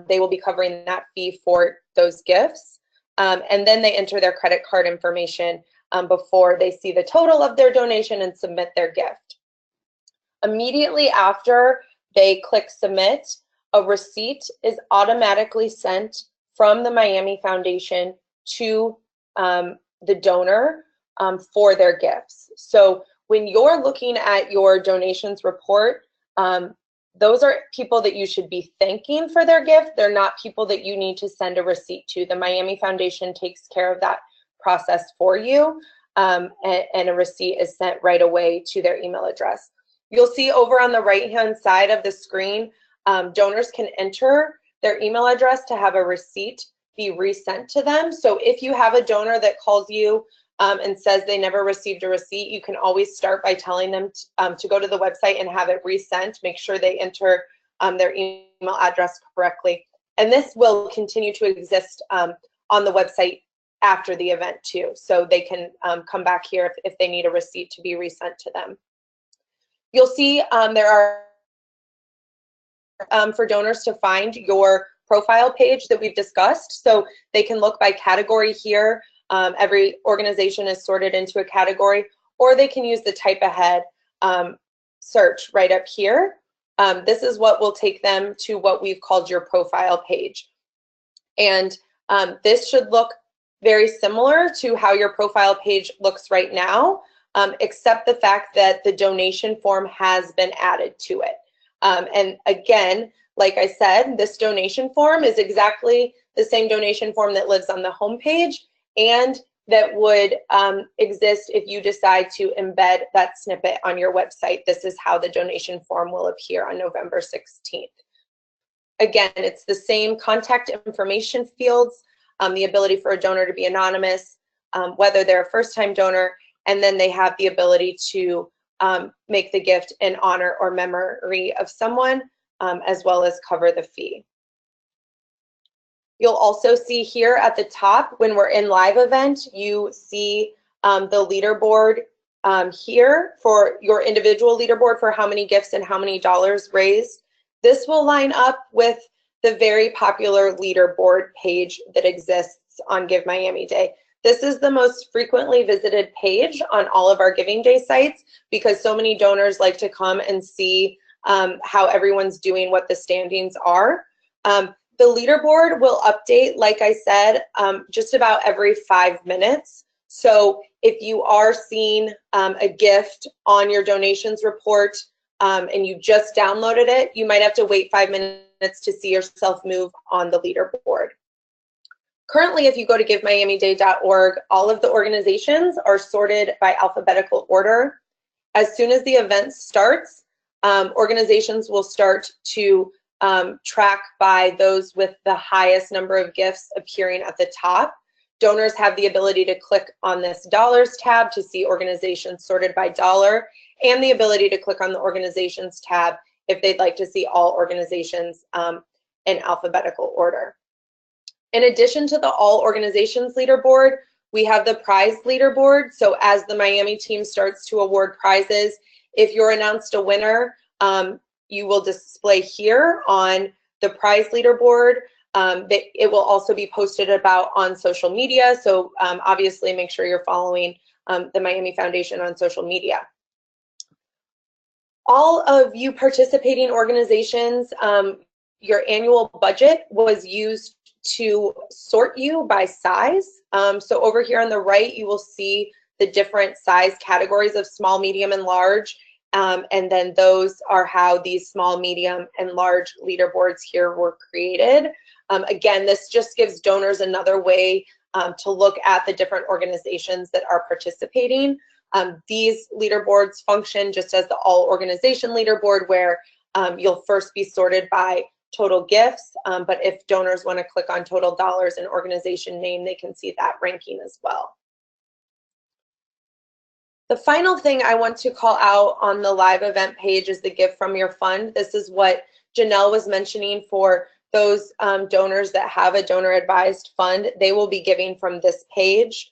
[SPEAKER 4] they will be covering that fee for those gifts. And then they enter their credit card information before they see the total of their donation and submit their gift. Immediately after they click submit, a receipt is automatically sent from the Miami Foundation to the donor for their gifts. So when you're looking at your donations report, those are people that you should be thanking for their gift. They're not people that you need to send a receipt to. The Miami Foundation takes care of that process for you, and a receipt is sent right away to their email address. You'll see over on the right-hand side of the screen, donors can enter their email address to have a receipt be resent to them. So if you have a donor that calls you and says they never received a receipt, you can always start by telling them to go to the website and have it resent. Make sure they enter their email address correctly. And this will continue to exist on the website after the event too. So they can come back here if they need a receipt to be resent to them. You'll see there are for donors to find your profile page that we've discussed. So they can look by category here. Every organization is sorted into a category, or they can use the type ahead search right up here. This is what will take them to what we've called your profile page. And this should look very similar to how your profile page looks right now, except the fact that the donation form has been added to it. And again, like I said, this donation form is exactly the same donation form that lives on the home page and that would exist if you decide to embed that snippet on your website. This is how the donation form will appear on November 16th. Again, it's the same contact information fields, the ability for a donor to be anonymous, whether they're a first-time donor, and then they have the ability to make the gift in honor or memory of someone, as well as cover the fee. You'll also see here at the top, when we're in live event, you see the leaderboard here for your individual leaderboard for how many gifts and how many dollars raised. This will line up with the very popular leaderboard page that exists on Give Miami Day. This is the most frequently visited page on all of our Giving Day sites because so many donors like to come and see how everyone's doing, what the standings are. The leaderboard will update, like I said, just about every 5 minutes. So if you are seeing a gift on your donations report and you just downloaded it, you might have to wait 5 minutes to see yourself move on the leaderboard. Currently, if you go to givemiamiday.org, all of the organizations are sorted by alphabetical order. As soon as the event starts, organizations will start to track by those with the highest number of gifts appearing at the top. Donors have the ability to click on this dollars tab to see organizations sorted by dollar, and the ability to click on the organizations tab if they'd like to see all organizations in alphabetical order. In addition to the all organizations leaderboard, we have the prize leaderboard. So as the Miami team starts to award prizes, if you're announced a winner, you will display here on the prize leaderboard. It will also be posted about on social media. So obviously make sure you're following the Miami Foundation on social media. All of you participating organizations, your annual budget was used to sort you by size. So over here on the right, you will see the different size categories of small, medium, and large. And then those are how these small, medium, and large leaderboards here were created. Again, this just gives donors another way to look at the different organizations that are participating. These leaderboards function just as the all organization leaderboard, where you'll first be sorted by total gifts, but if donors want to click on total dollars and organization name, they can see that ranking as well. The final thing I want to call out on the live event page is the Give from Your Fund. This is what Janelle was mentioning for those donors that have a donor advised fund. They will be giving from this page.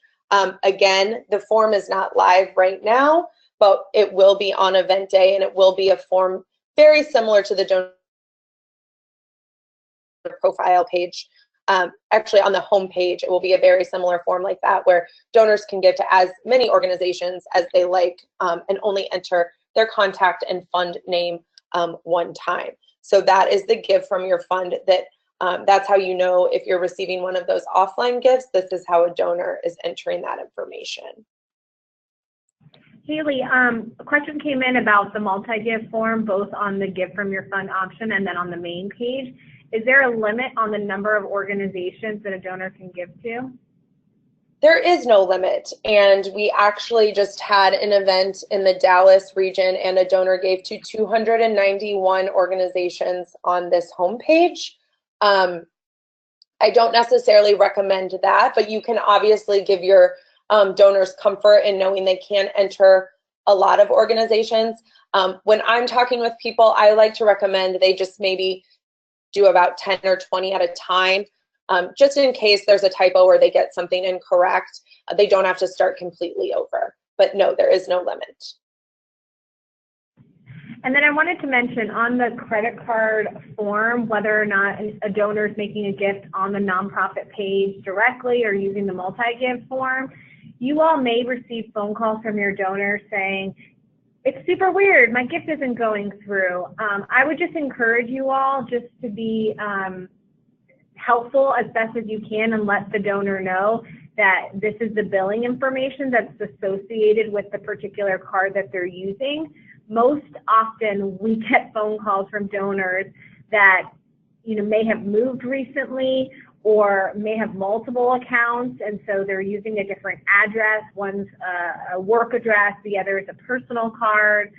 [SPEAKER 4] Again, the form is not live right now, but it will be on event day, and it will be a form very similar to the donor profile page. Actually, on the home page, it will be a very similar form like that, where donors can give to as many organizations as they like, and only enter their contact and fund name one time. So that is the Give from Your Fund. That's how you know if you're receiving one of those offline gifts. This is how a donor is entering that information.
[SPEAKER 3] Haley, a question came in about the multi-give form, both on the Give from Your Fund option and then on the main page. Is there a limit on the number of organizations that a donor can give to?
[SPEAKER 4] There is no limit, and we actually just had an event in the Dallas region, and a donor gave to 291 organizations on this homepage. I don't necessarily recommend that, but you can obviously give your donors comfort in knowing they can enter a lot of organizations. When I'm talking with people, I like to recommend they just maybe do about 10 or 20 at a time, just in case there's a typo or they get something incorrect. They don't have to start completely over. But no, there is no limit.
[SPEAKER 3] And then I wanted to mention on the credit card form, whether or not a donor is making a gift on the nonprofit page directly or using the multi-give form, you all may receive phone calls from your donors saying, "It's super weird, my gift isn't going through." I would just encourage you all just to be helpful as best as you can and let the donor know that this is the billing information that's associated with the particular card that they're using. Most often we get phone calls from donors that may have moved recently or may have multiple accounts, and so they're using a different address. One's a work address, the other is a personal card.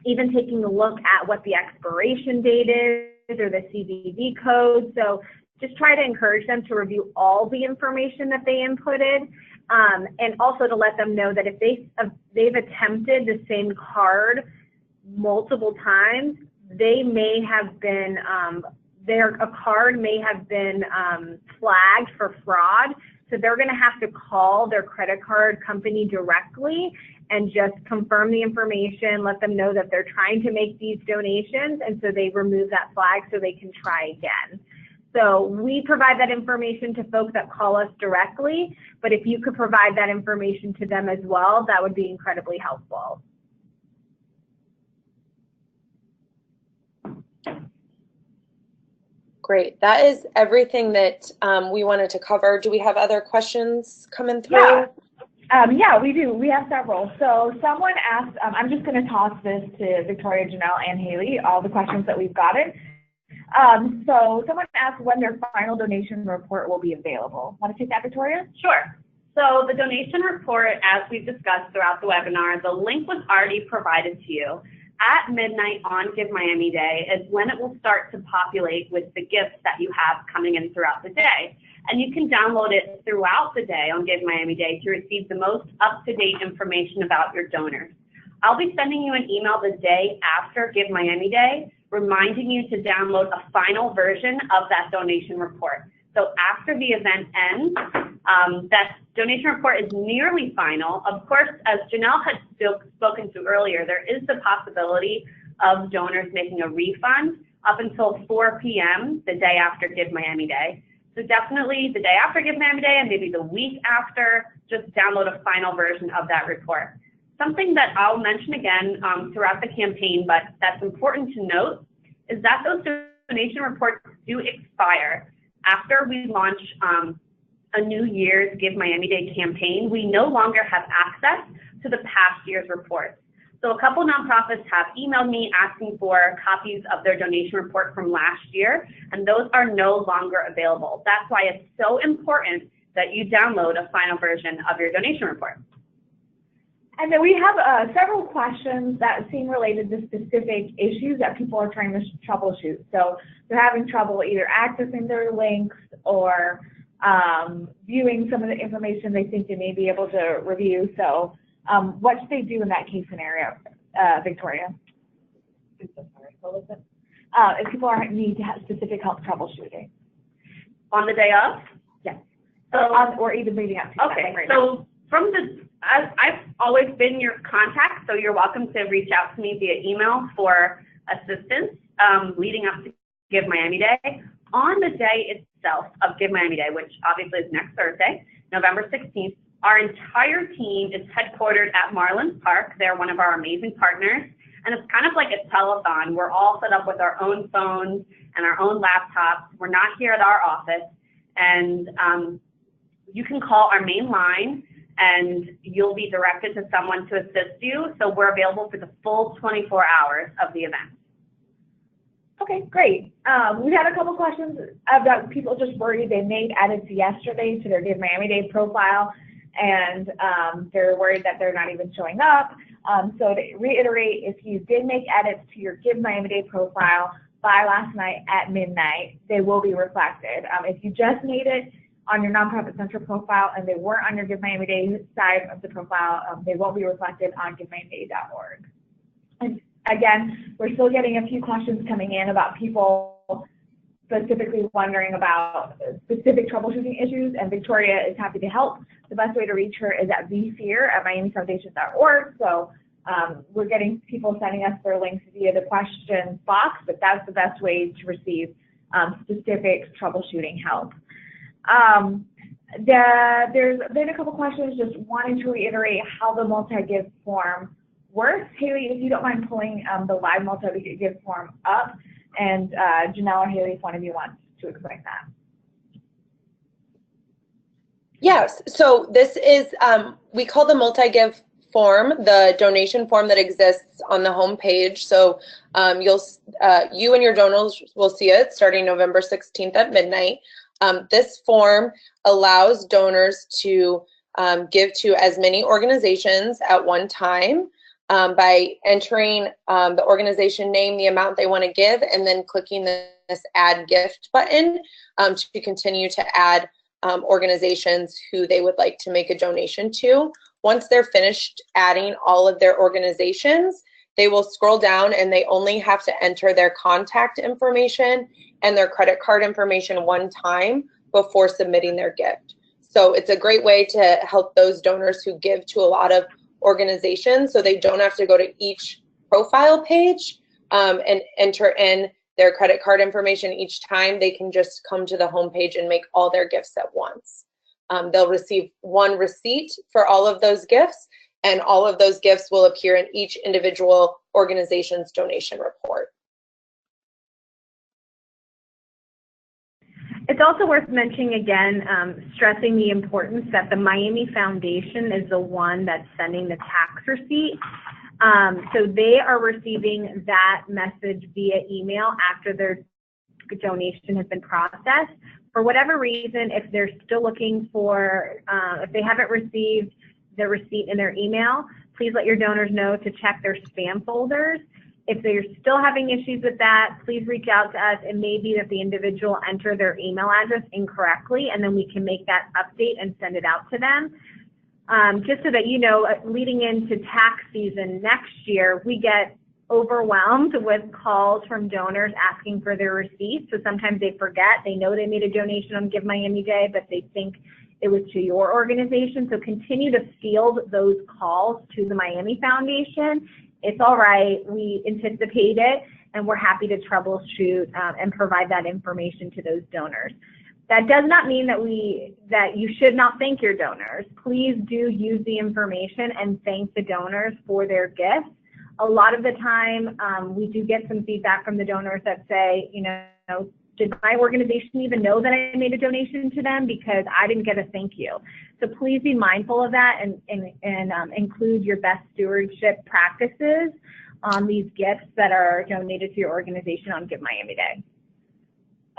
[SPEAKER 3] Even taking a look at what the expiration date is or the CVV code. So just try to encourage them to review all the information that they inputted, and also to let them know that if they've attempted the same card multiple times, they may have been a card may have been flagged for fraud, so they're going to have to call their credit card company directly and just confirm the information, let them know that they're trying to make these donations, and so they remove that flag so they can try again. So we provide that information to folks that call us directly, but if you could provide that information to them as well, that would be incredibly helpful.
[SPEAKER 4] Great. That is everything that we wanted to cover. Do we have other questions coming through?
[SPEAKER 2] Yeah, we do. We have several. So someone asked, I'm just going to toss this to Victoria, Janelle, and Haley, all the questions that we've gotten. So someone asked when their final donation report will be available. Want to take that, Victoria?
[SPEAKER 1] Sure. So the donation report, as we've discussed throughout the webinar, the link was already provided to you. At midnight on Give Miami Day is when it will start to populate with the gifts that you have coming in throughout the day. And you can download it throughout the day on Give Miami Day to receive the most up-to-date information about your donors. I'll be sending you an email the day after Give Miami Day, reminding you to download a final version of that donation report. So after the event ends, that donation report is nearly final. Of course, as Janelle had spoken to earlier, there is the possibility of donors making a refund up until 4 p.m. the day after Give Miami Day. So definitely the day after Give Miami Day and maybe the week after, just download a final version of that report. Something that I'll mention again throughout the campaign, but that's important to note, is that those donation reports do expire after we launch a New Year's Give Miami Day campaign. We no longer have access to the past year's reports. So a couple nonprofits have emailed me asking for copies of their donation report from last year, and those are no longer available. That's why it's so important that you download a final version of your donation report.
[SPEAKER 2] And then we have several questions that seem related to specific issues that people are trying to troubleshoot. So they're having trouble either accessing their links or viewing some of the information they think they may be able to review. So what should they do in that case scenario, Victoria? What was it? If people need to have specific help troubleshooting.
[SPEAKER 1] On the day of?
[SPEAKER 2] Yes.
[SPEAKER 1] So,
[SPEAKER 2] or even leading up to
[SPEAKER 1] okay,
[SPEAKER 2] right
[SPEAKER 1] so from I've always been your contact, so you're welcome to reach out to me via email for assistance leading up to Give Miami Day. On the day itself of Give Miami Day, which obviously is next Thursday, November 16th, our entire team is headquartered at Marlins Park. They're one of our amazing partners, and it's kind of like a telethon. We're all set up with our own phones and our own laptops. We're not here at our office, and you can call our main line and you'll be directed to someone to assist you. So we're available for the full 24 hours of the event.
[SPEAKER 2] Okay, great. We had a couple questions about people just worried they made edits yesterday to their Give Miami Day profile, and they're worried that they're not even showing up. So to reiterate, if you did make edits to your Give Miami Day profile by last night at midnight, they will be reflected. If you just made it on your Nonprofit Central profile and they weren't on your Give Miami Day side of the profile, they won't be reflected on givemiamiday.org. And again, we're still getting a few questions coming in about people specifically wondering about specific troubleshooting issues, and Victoria is happy to help. The best way to reach her is at vfear@miamifoundation.org. So we're getting people sending us their links via the questions box, but that's the best way to receive specific troubleshooting help. There's been a couple questions just wanting to reiterate how the multi-give form works. Haley, if you don't mind pulling the live multi-give form up, and Janelle or Haley, if one of you wants to explain that.
[SPEAKER 4] Yes, so this is, we call the multi-give form the donation form that exists on the home page. So you and your donors will see it starting November 16th at midnight. This form allows donors to give to as many organizations at one time by entering the organization name, the amount they want to give, and then clicking this Add Gift button to continue to add organizations who they would like to make a donation to. Once they're finished adding all of their organizations, they will scroll down and they only have to enter their contact information and their credit card information one time before submitting their gift. So it's a great way to help those donors who give to a lot of organizations so they don't have to go to each profile page and enter in their credit card information each time. They can just come to the home page and make all their gifts at once. They'll receive one receipt for all of those gifts, and all of those gifts will appear in each individual organization's donation report.
[SPEAKER 3] It's also worth mentioning again, stressing the importance that the Miami Foundation is the one that's sending the tax receipt. So they are receiving that message via email after their donation has been processed. For whatever reason, if they're still looking for, if they haven't received the receipt in their email, please let your donors know to check their spam folders. If they're still having issues with that, please reach out to us. It may be that the individual entered their email address incorrectly, and then we can make that update and send it out to them. Just so that you know, leading into tax season next year, we get overwhelmed with calls from donors asking for their receipts. So sometimes they forget, they know they made a donation on Give Miami Day, but they think it was to your organization. So continue to field those calls to the Miami Foundation. It's all right, we anticipate it, and we're happy to troubleshoot and provide that information to those donors. That does not mean that you should not thank your donors. Please do use the information and thank the donors for their gifts. A lot of the time, we do get some feedback from the donors that say, you know, did my organization even know that I made a donation to them because I didn't get a thank you? So please be mindful of that and include your best stewardship practices on these gifts that are donated to your organization on Give Miami Day.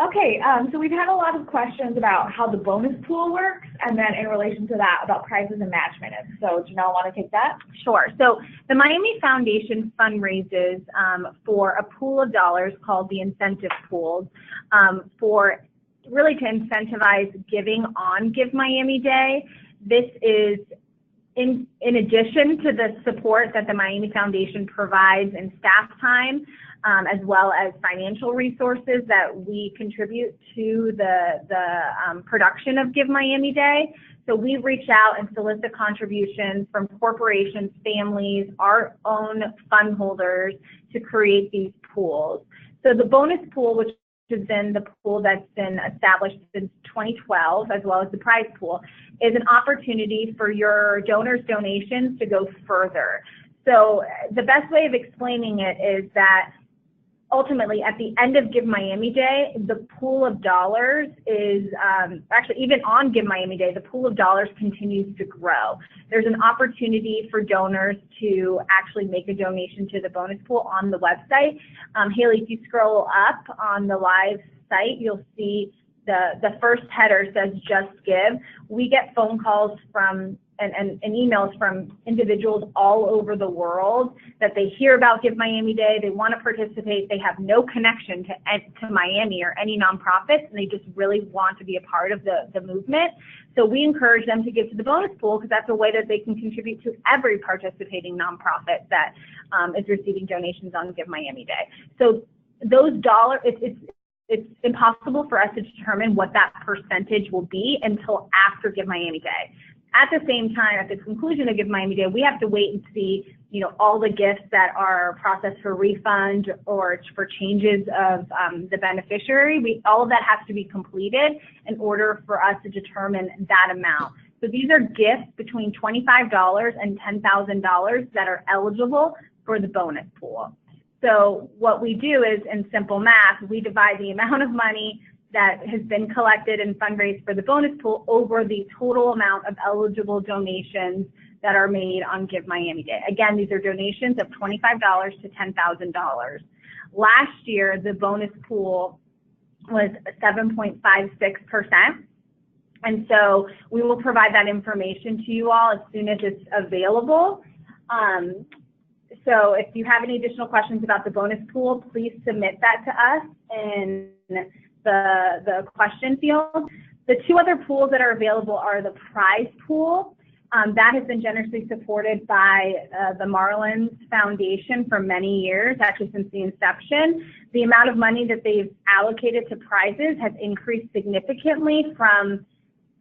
[SPEAKER 2] Okay, so we've had a lot of questions about how the bonus pool works, and then in relation to that, about prizes and match minutes. So Janelle, want to take that?
[SPEAKER 3] Sure. So the Miami Foundation fundraises for a pool of dollars called the incentive pools for really to incentivize giving on Give Miami Day. This is in addition to the support that the Miami Foundation provides in staff time, as well as financial resources that we contribute to the production of Give Miami Day. So we reach out and solicit contributions from corporations, families, our own fund holders to create these pools. So the bonus pool, which has been the pool that's been established since 2012, as well as the prize pool, is an opportunity for your donors' donations to go further. So the best way of explaining it is that ultimately, at the end of Give Miami Day, the pool of dollars is, actually even on Give Miami Day, the pool of dollars continues to grow. There's an opportunity for donors to actually make a donation to the bonus pool on the website. Haley, if you scroll up on the live site, you'll see the first header says Just Give. We get phone calls from and emails from individuals all over the world that they hear about Give Miami Day, they want to participate, they have no connection to Miami or any nonprofits, and they just really want to be a part of the movement. So we encourage them to give to the bonus pool because that's a way that they can contribute to every participating nonprofit that is receiving donations on Give Miami Day. So those dollars, it's impossible for us to determine what that percentage will be until after Give Miami Day. At the same time, at the conclusion of Give Miami Day, we have to wait and see, all the gifts that are processed for refund or for changes of the beneficiary. All of that has to be completed in order for us to determine that amount. So these are gifts between $25 and $10,000 that are eligible for the bonus pool. So what we do is, in simple math, we divide the amount of money that has been collected and fundraised for the bonus pool over the total amount of eligible donations that are made on Give Miami Day. Again, these are donations of $25 to $10,000. Last year, the bonus pool was 7.56%. And so we will provide that information to you all as soon as it's available. So if you have any additional questions about the bonus pool, please submit that to us in the question field. The two other pools that are available are the prize pool. That has been generously supported by the Marlins Foundation for many years, actually since the inception. The amount of money that they've allocated to prizes has increased significantly from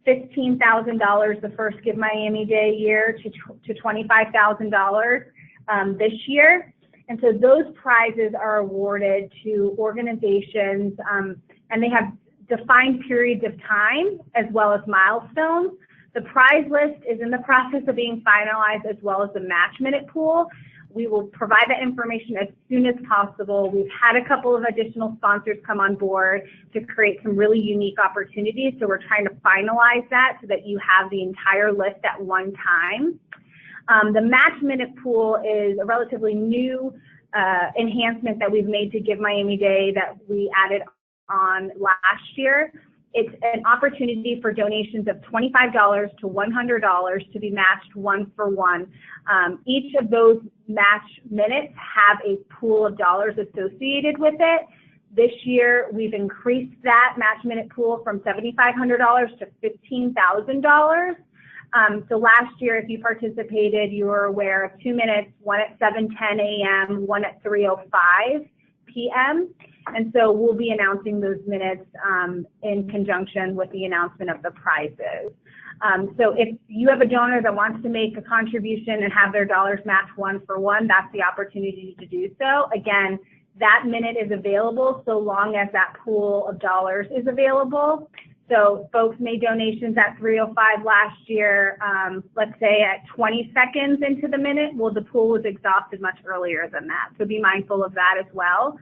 [SPEAKER 3] $15,000 the first Give Miami Day year to $25,000 this year. And so those prizes are awarded to organizations, and they have defined periods of time as well as milestones. The prize list is in the process of being finalized, as well as the match minute pool. We will provide that information as soon as possible. We've had a couple of additional sponsors come on board to create some really unique opportunities, so we're trying to finalize that so that you have the entire list at one time. The match minute pool is a relatively new enhancement that we've made to Give Miami Day that we added on last year. It's an opportunity for donations of $25 to $100 to be matched one for one. Each of those match minutes have a pool of dollars associated with it. This year, we've increased that match minute pool from $7,500 to $15,000. So last year, if you participated, you were aware of 2 minutes, one at 7:10 a.m., one at 3:05 p.m. And so we'll be announcing those minutes in conjunction with the announcement of the prizes. So if you have a donor that wants to make a contribution and have their dollars matched one for one, that's the opportunity to do so. Again, that minute is available so long as that pool of dollars is available. So folks made donations at 3:05 last year, let's say at 20 seconds into the minute. Well, the pool was exhausted much earlier than that. So be mindful of that as well.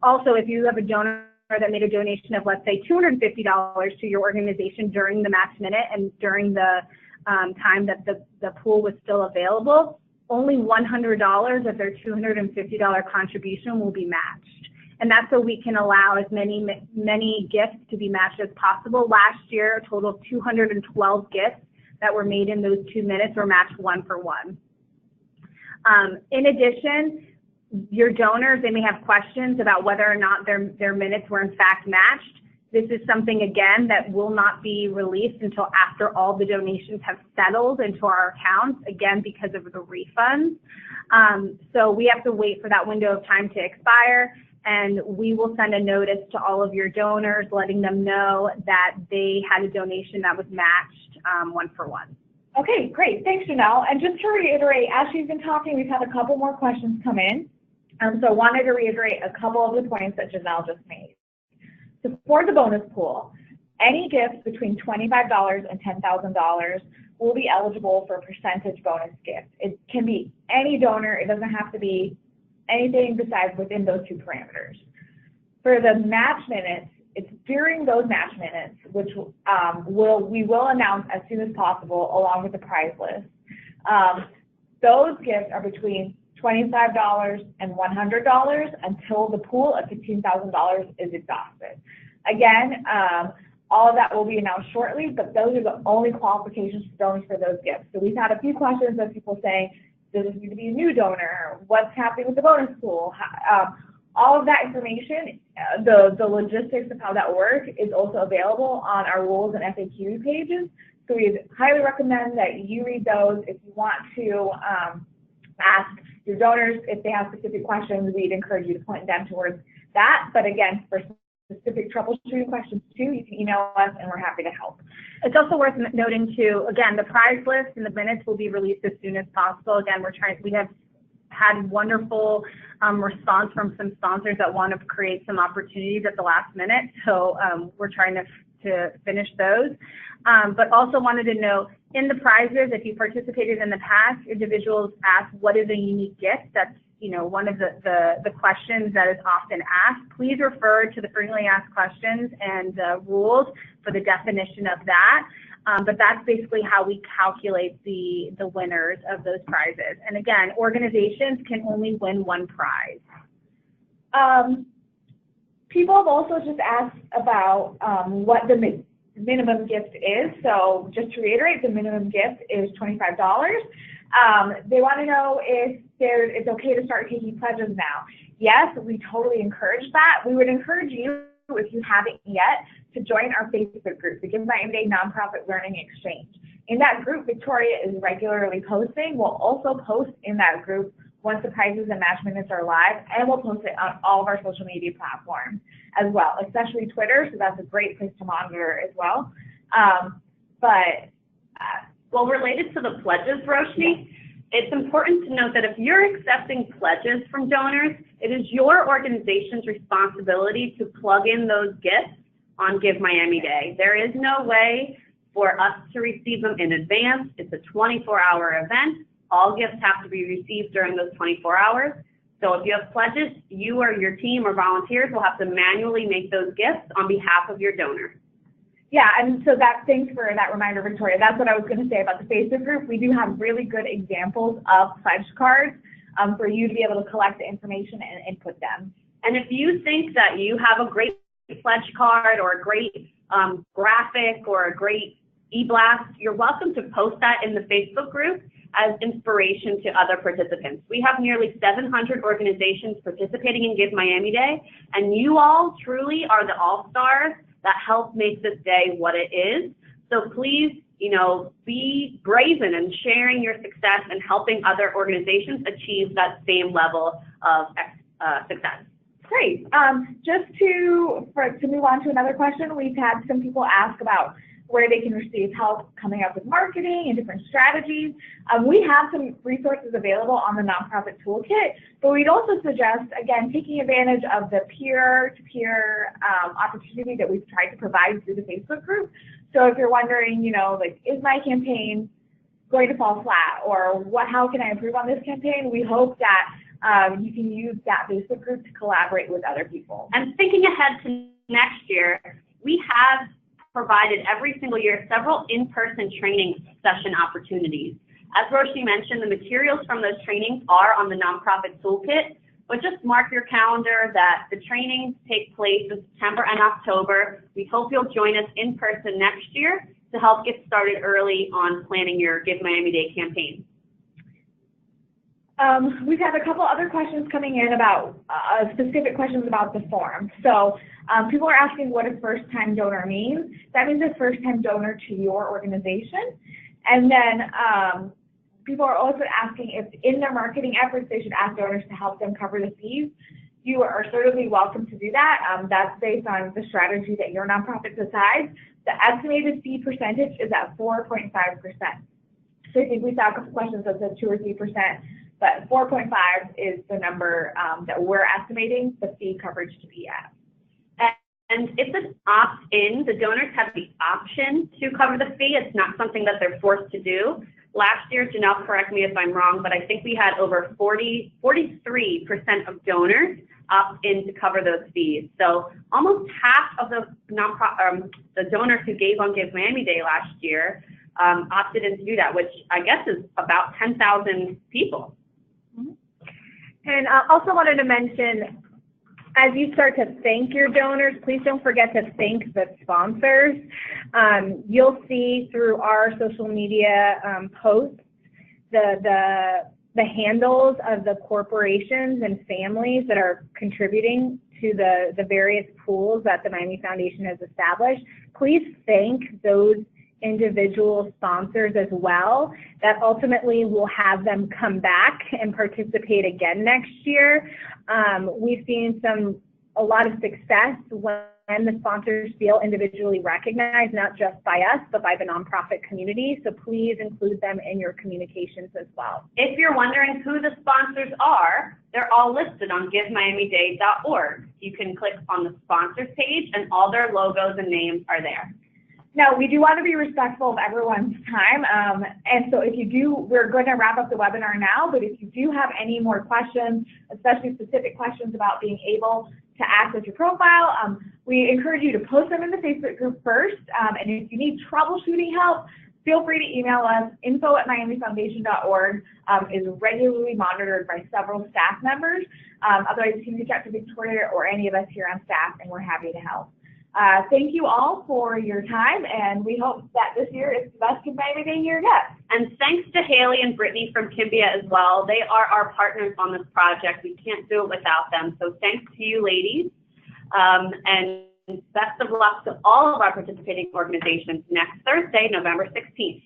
[SPEAKER 3] Also, if you have a donor that made a donation of, let's say, $250 to your organization during the match minute and during the time that the pool was still available, only $100 of their $250 contribution will be matched. And that's so we can allow as many gifts to be matched as possible. Last year, a total of 212 gifts that were made in those 2 minutes were matched 1-for-1. In addition, your donors, they may have questions about whether or not their minutes were in fact matched. This is something, again, that will not be released until after all the donations have settled into our accounts, again, because of the refunds. So we have to wait for that window of time to expire, and we will send a notice to all of your donors letting them know that they had a donation that was matched 1-for-1.
[SPEAKER 2] Okay, great. Thanks, Janelle. And just to reiterate, as she's been talking, we've had a couple more questions come in. So I wanted to reiterate a couple of the points that Janelle just made. So for the bonus pool, any gifts between $25 and $10,000 will be eligible for a percentage bonus gift. It can be any donor. It doesn't have to be anything besides within those 2 parameters. For the match minutes, it's during those match minutes, which we will announce as soon as possible along with the prize list. Those gifts are between $25 and $100 until the pool of $15,000 is exhausted. Again, all of that will be announced shortly, but those are the only qualifications for donors for those gifts. So we've had a few questions of people saying, does this need to be a new donor? What's happening with the bonus pool? All of that information, the logistics of how that works is also available on our rules and FAQ pages. So we highly recommend that you read those. If you want to ask your donors if they have specific questions, we'd encourage you to point them towards that. But again, for specific troubleshooting questions too, you can email us and we're happy to help.
[SPEAKER 3] It's also worth noting too, again, the prize list and the minutes will be released as soon as possible. Again, we have had wonderful response from some sponsors that want to create some opportunities at the last minute. So we're trying to finish those. But also wanted to note, in the prizes, if you participated in the past, individuals ask what is a unique gift. That's one of the questions that is often asked. Please refer to the frequently asked questions and rules for the definition of that. But that's basically how we calculate the winners of those prizes. And again, organizations can only win 1 prize.
[SPEAKER 2] People have also just asked about what the minimum gift is. So just to reiterate, the minimum gift is $25. They want to know if it's okay to start taking pledges now. Yes, we totally encourage that. We would encourage you, if you haven't yet, to join our Facebook group, the Give My Everyday Nonprofit Learning Exchange. In that group, Victoria is regularly posting. We'll also post in that group once the prizes and match minutes are live, and we'll post it on all of our social media platforms as well, especially Twitter, so that's a great place to monitor as well.
[SPEAKER 1] Well, related to the pledges, Roshni, it's important to note that if you're accepting pledges from donors, it is your organization's responsibility to plug in those gifts on Give Miami Day. There is no way for us to receive them in advance. It's a 24-hour event. All gifts have to be received during those 24 hours. So if you have pledges, you or your team or volunteers will have to manually make those gifts on behalf of your donor.
[SPEAKER 2] Yeah, and so thanks for that reminder, Victoria. That's what I was going to say about the Facebook group. We do have really good examples of pledge cards for you to be able to collect the information and input them.
[SPEAKER 1] And if you think that you have a great pledge card or a great graphic or a great e-blast, you're welcome to post that in the Facebook group as inspiration to other participants. We have nearly 700 organizations participating in Give Miami Day, and you all truly are the all-stars that help make this day what it is. So please, be brazen in sharing your success and helping other organizations achieve that same level of success.
[SPEAKER 2] Great. Just to move on to another question, we've had some people ask about where they can receive help coming up with marketing and different strategies. We have some resources available on the Nonprofit Toolkit, but we'd also suggest, again, taking advantage of the peer-to-peer opportunity that we've tried to provide through the Facebook group. So if you're wondering, is my campaign going to fall flat, or how can I improve on this campaign, we hope that you can use that Facebook group to collaborate with other people.
[SPEAKER 1] And thinking ahead to next year, we have provided every single year several in-person training session opportunities. As Roshi mentioned, the materials from those trainings are on the Nonprofit Toolkit, but just mark your calendar that the trainings take place in September and October. We hope you'll join us in person next year to help get started early on planning your Give Miami Day campaign.
[SPEAKER 2] We've had a couple other questions coming in about specific questions about the form. So people are asking what a first-time donor means. That means a first-time donor to your organization. And then people are also asking if in their marketing efforts they should ask donors to help them cover the fees. You are certainly welcome to do that. That's based on the strategy that your nonprofit decides. The estimated fee percentage is at 4.5%. So I think we saw a couple questions that said 2 or 3%, but 4.5 is the number that we're estimating the fee coverage to be at.
[SPEAKER 1] And if it's opt-in, the donors have the option to cover the fee. It's not something that they're forced to do. Last year, Janelle, correct me if I'm wrong, but I think we had over 43% of donors opt in to cover those fees. So almost half of the donors who gave on Give Miami Day last year opted in to do that, which I guess is about 10,000 people.
[SPEAKER 3] And I also wanted to mention, as you start to thank your donors, please don't forget to thank the sponsors. You'll see through our social media posts the handles of the corporations and families that are contributing to the various pools that the Miami Foundation has established. Please thank those individual sponsors as well. That ultimately will have them come back and participate again next year. We've seen a lot of success when the sponsors feel individually recognized, not just by us, but by the nonprofit community. So please include them in your communications as well.
[SPEAKER 1] If you're wondering who the sponsors are, they're all listed on givemiamiday.org. You can click on the sponsors page and all their logos and names are there.
[SPEAKER 2] Now, we do want to be respectful of everyone's time, and so if you do, we're going to wrap up the webinar now, but if you do have any more questions, especially specific questions about being able to access your profile, we encourage you to post them in the Facebook group first, and if you need troubleshooting help, feel free to email us. info@miamifoundation.org is regularly monitored by several staff members. Otherwise, you can reach out to Victoria or any of us here on staff, and we're happy to help. Thank you all for your time, and we hope that this year is the best Give Miami Day year yet.
[SPEAKER 1] And thanks to Haley and Brittany from Kimbia as well. They are our partners on this project. We can't do it without them. So thanks to you ladies, and best of luck to all of our participating organizations next Thursday, November 16th.